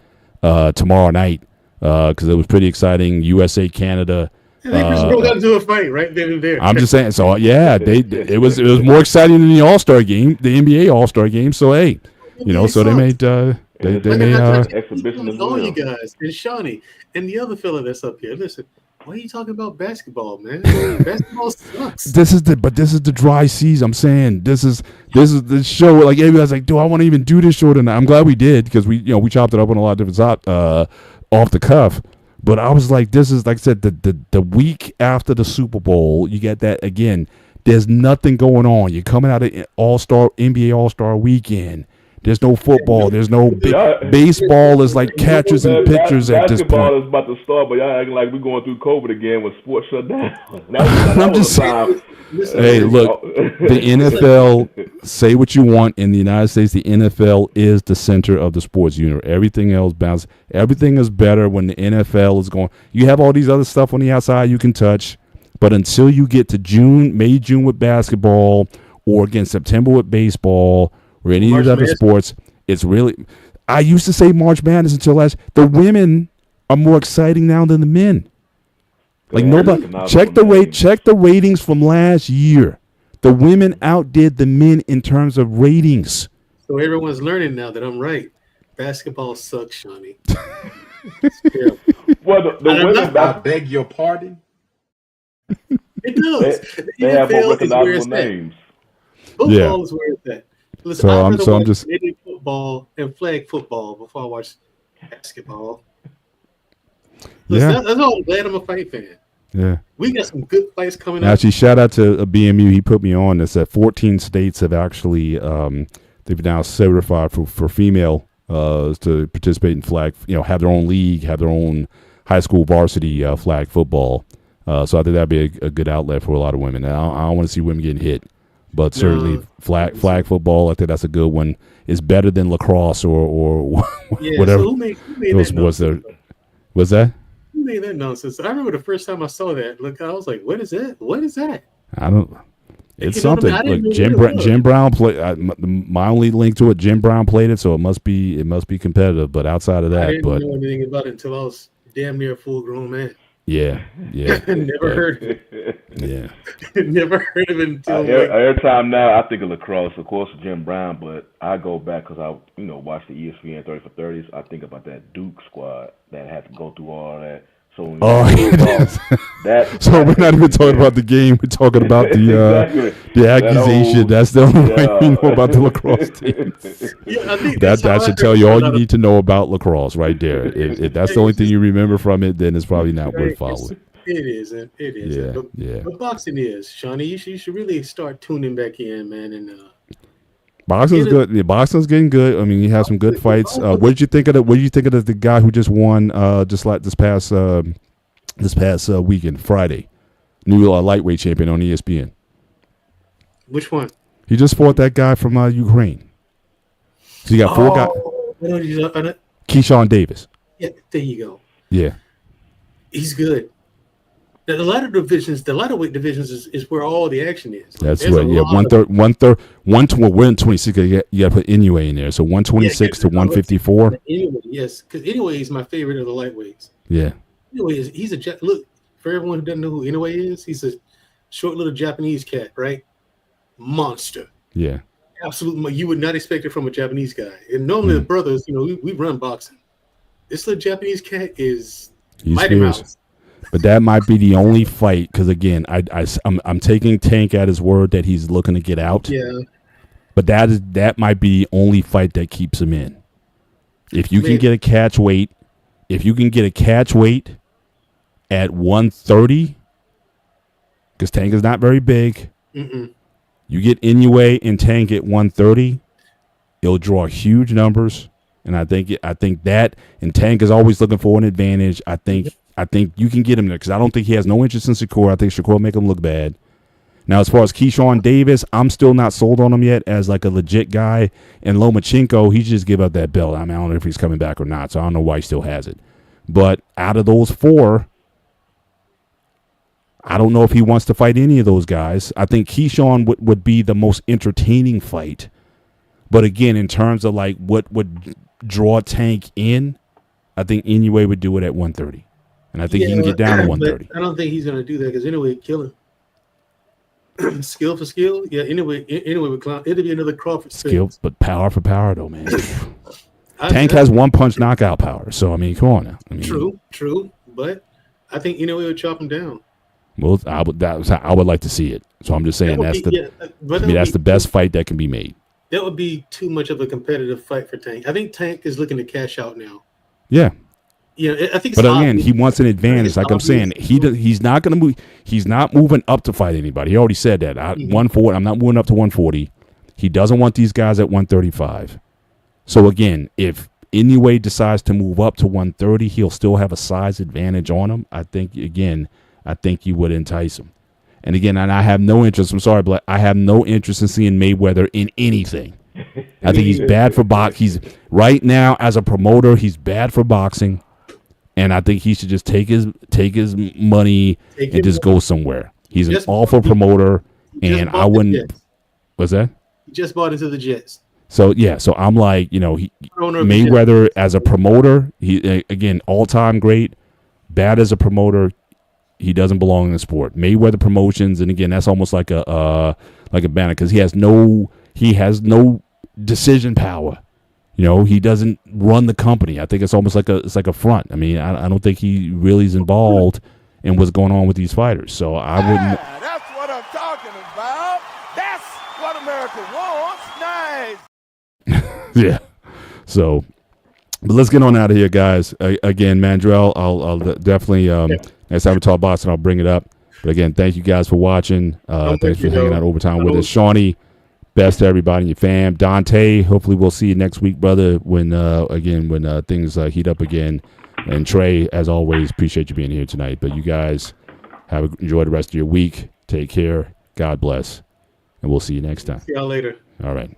tomorrow night because it was pretty exciting. USA Canada. They just broke out into a fight right then and there. I'm just saying. So yeah, it was more exciting than the All-Star game, the NBA All-Star game. So hey, so they made. They may exhibition as well. All you guys and Shawnee and the other fella that's up here. Listen, why are you talking about basketball, man? Basketball sucks. This is the dry season. I'm saying this is the show. Like everybody's like, do I want to even do this show tonight? I'm glad we did because we chopped it up on a lot of different off the cuff. But I was like, this is like I said, the week after the Super Bowl, you get that again. There's nothing going on. You're coming out of NBA All-Star weekend. There's no football. There's no baseball. Is like catchers and pitchers at this point. Basketball is about to start, but y'all acting like we're going through COVID again when sports shut down. I'm just saying. Hey, look, the NFL, say what you want. In the United States, the NFL is the center of the sports universe. Everything else bounces. Everything is better when the NFL is going. You have all these other stuff on the outside you can touch, but until you get to May, June with basketball, or again September with baseball, or any of these other sports, it's really. I used to say March Madness until the women are more exciting now than the men. Like nobody check the ratings from last year. The women outdid the men in terms of ratings. So everyone's learning now that I'm right. Basketball sucks, Shawnee. Well, the women. I beg your pardon. It does. They have more recognizable names. Football is where it's at. Listen, I'm just football and flag football before I watch basketball. Listen, that's all. I'm glad I'm a fight fan. Yeah, we got some good fights coming up. Actually, shout out to BMU. He put me on this. That 14 states have actually they've now certified for female to participate in flag. Have their own league, have their own high school varsity flag football. So I think that'd be a good outlet for a lot of women. I don't want to see women getting hit. But certainly flag football, I think that's a good one. It's better than lacrosse or whatever. So who made that nonsense? What's that? Who made that nonsense? I remember the first time I saw that. Look, I was like, "What is that? What is that?" I don't. It's You know what I something. mean? I didn't Look, know what it was. Jim Brown played. My only link to it, Jim Brown played it, so it must be competitive. But outside of I that, didn't but know anything about it until I was damn near a full grown man. yeah, Never heard of yeah. it. Never heard of it until Every time now I think of lacrosse, of course, Jim Brown, but I go back because I watch the ESPN 30 for 30s. I think about that Duke squad that had to go through all that. So when So we're not even talking about the game. We're talking about the the accusation. That's the only way we know about the lacrosse team. I think That should tell you all you need to know about lacrosse right there. If that's the only thing you remember from it, then it's probably not worth following. It isn't. It isn't. Yeah. But boxing is, Shawnee. You should really start tuning back in, man. And boxing's good. Yeah, boxing's getting good. I mean, you have some good fights. What did you think of the guy who just won just like this past weekend, Friday? New lightweight champion on ESPN. Which one? He just fought that guy from Ukraine. So you got four guys. Keyshawn Davis. Yeah, there you go. Yeah. He's good. The lighter divisions, the lightweight divisions is where all the action is. That's right. Yeah, 126. You got to put Inoue in there. So 126 to 154. Anyway, yes, because Inoue is my favorite of the lightweights. Yeah. Inoue he's a look for everyone who doesn't know who Inoue is. He's a short little Japanese cat, right? Monster. Yeah. Absolutely, you would not expect it from a Japanese guy. And normally the brothers, we run boxing. This little Japanese cat he's Mighty Mouse. But that might be the only fight because again, I'm taking Tank at his word that he's looking to get out. Yeah. But that might be the only fight that keeps him in. If you can get a catch weight, at 130, because Tank is not very big. Mm-mm. You get Inoue and Tank at 130, it'll draw huge numbers. And I think that, and Tank is always looking for an advantage. I think you can get him there because I don't think he has no interest in Shakur. I think Shakur will make him look bad. Now, as far as Keyshawn Davis, I'm still not sold on him yet as like a legit guy. And Lomachenko, he should just give up that belt. I mean, I don't know if he's coming back or not, so I don't know why he still has it. But out of those four, I don't know if he wants to fight any of those guys. I think Keyshawn would be the most entertaining fight. But again, in terms of like what would draw Tank in, I think Inoue would do it at 130. And I think he can get down to 130. I don't think he's going to do that because Inoue would kill him. Skill for skill, yeah. Inoue would clown. It'd be another Crawford skill, but power for power, though, man. Tank has one punch knockout power, so I mean, come on now. I mean, true, but I think Inoue would chop him down. Well, I would like to see it. So I'm just saying that's the best fight that can be made. That would be too much of a competitive fight for Tank. I think Tank is looking to cash out now. Yeah. Yeah, I think. But again, he wants an advantage. Like I'm saying, he's not going to move. He's not moving up to fight anybody. He already said that. 140. I'm not moving up to 140. He doesn't want these guys at 135. So again, if Inoue decides to move up to 130, he'll still have a size advantage on him. I think you would entice him. And again, and I have no interest. I'm sorry, but I have no interest in seeing Mayweather in anything. I think he's bad for boxing. He's right now as a promoter, he's bad for boxing. And I think he should just take his money and just go somewhere. He's an awful promoter, and I wouldn't. What's that? He just bought into the Jets. So yeah, so I'm like, Mayweather as a promoter, he again all-time great. Bad as a promoter, he doesn't belong in the sport. Mayweather Promotions, and again, that's almost like a banner because he has no decision power. He doesn't run the company. I think it's almost like a front. I mean, I don't think he really is involved in what's going on with these fighters. So I wouldn't. That's what I'm talking about. That's what America wants. Nice. Yeah. So, but let's get on out of here, guys. Again, Mandrell, I'll definitely next time we talk boxing, I'll bring it up. But again, thank you guys for watching. Thanks for hanging out overtime with us, Shawnee. Best to everybody in your fam. Dante, hopefully we'll see you next week, brother, when things heat up again. And Trey, as always, appreciate you being here tonight. But you guys enjoy the rest of your week. Take care. God bless. And we'll see you next time. See y'all later. All right.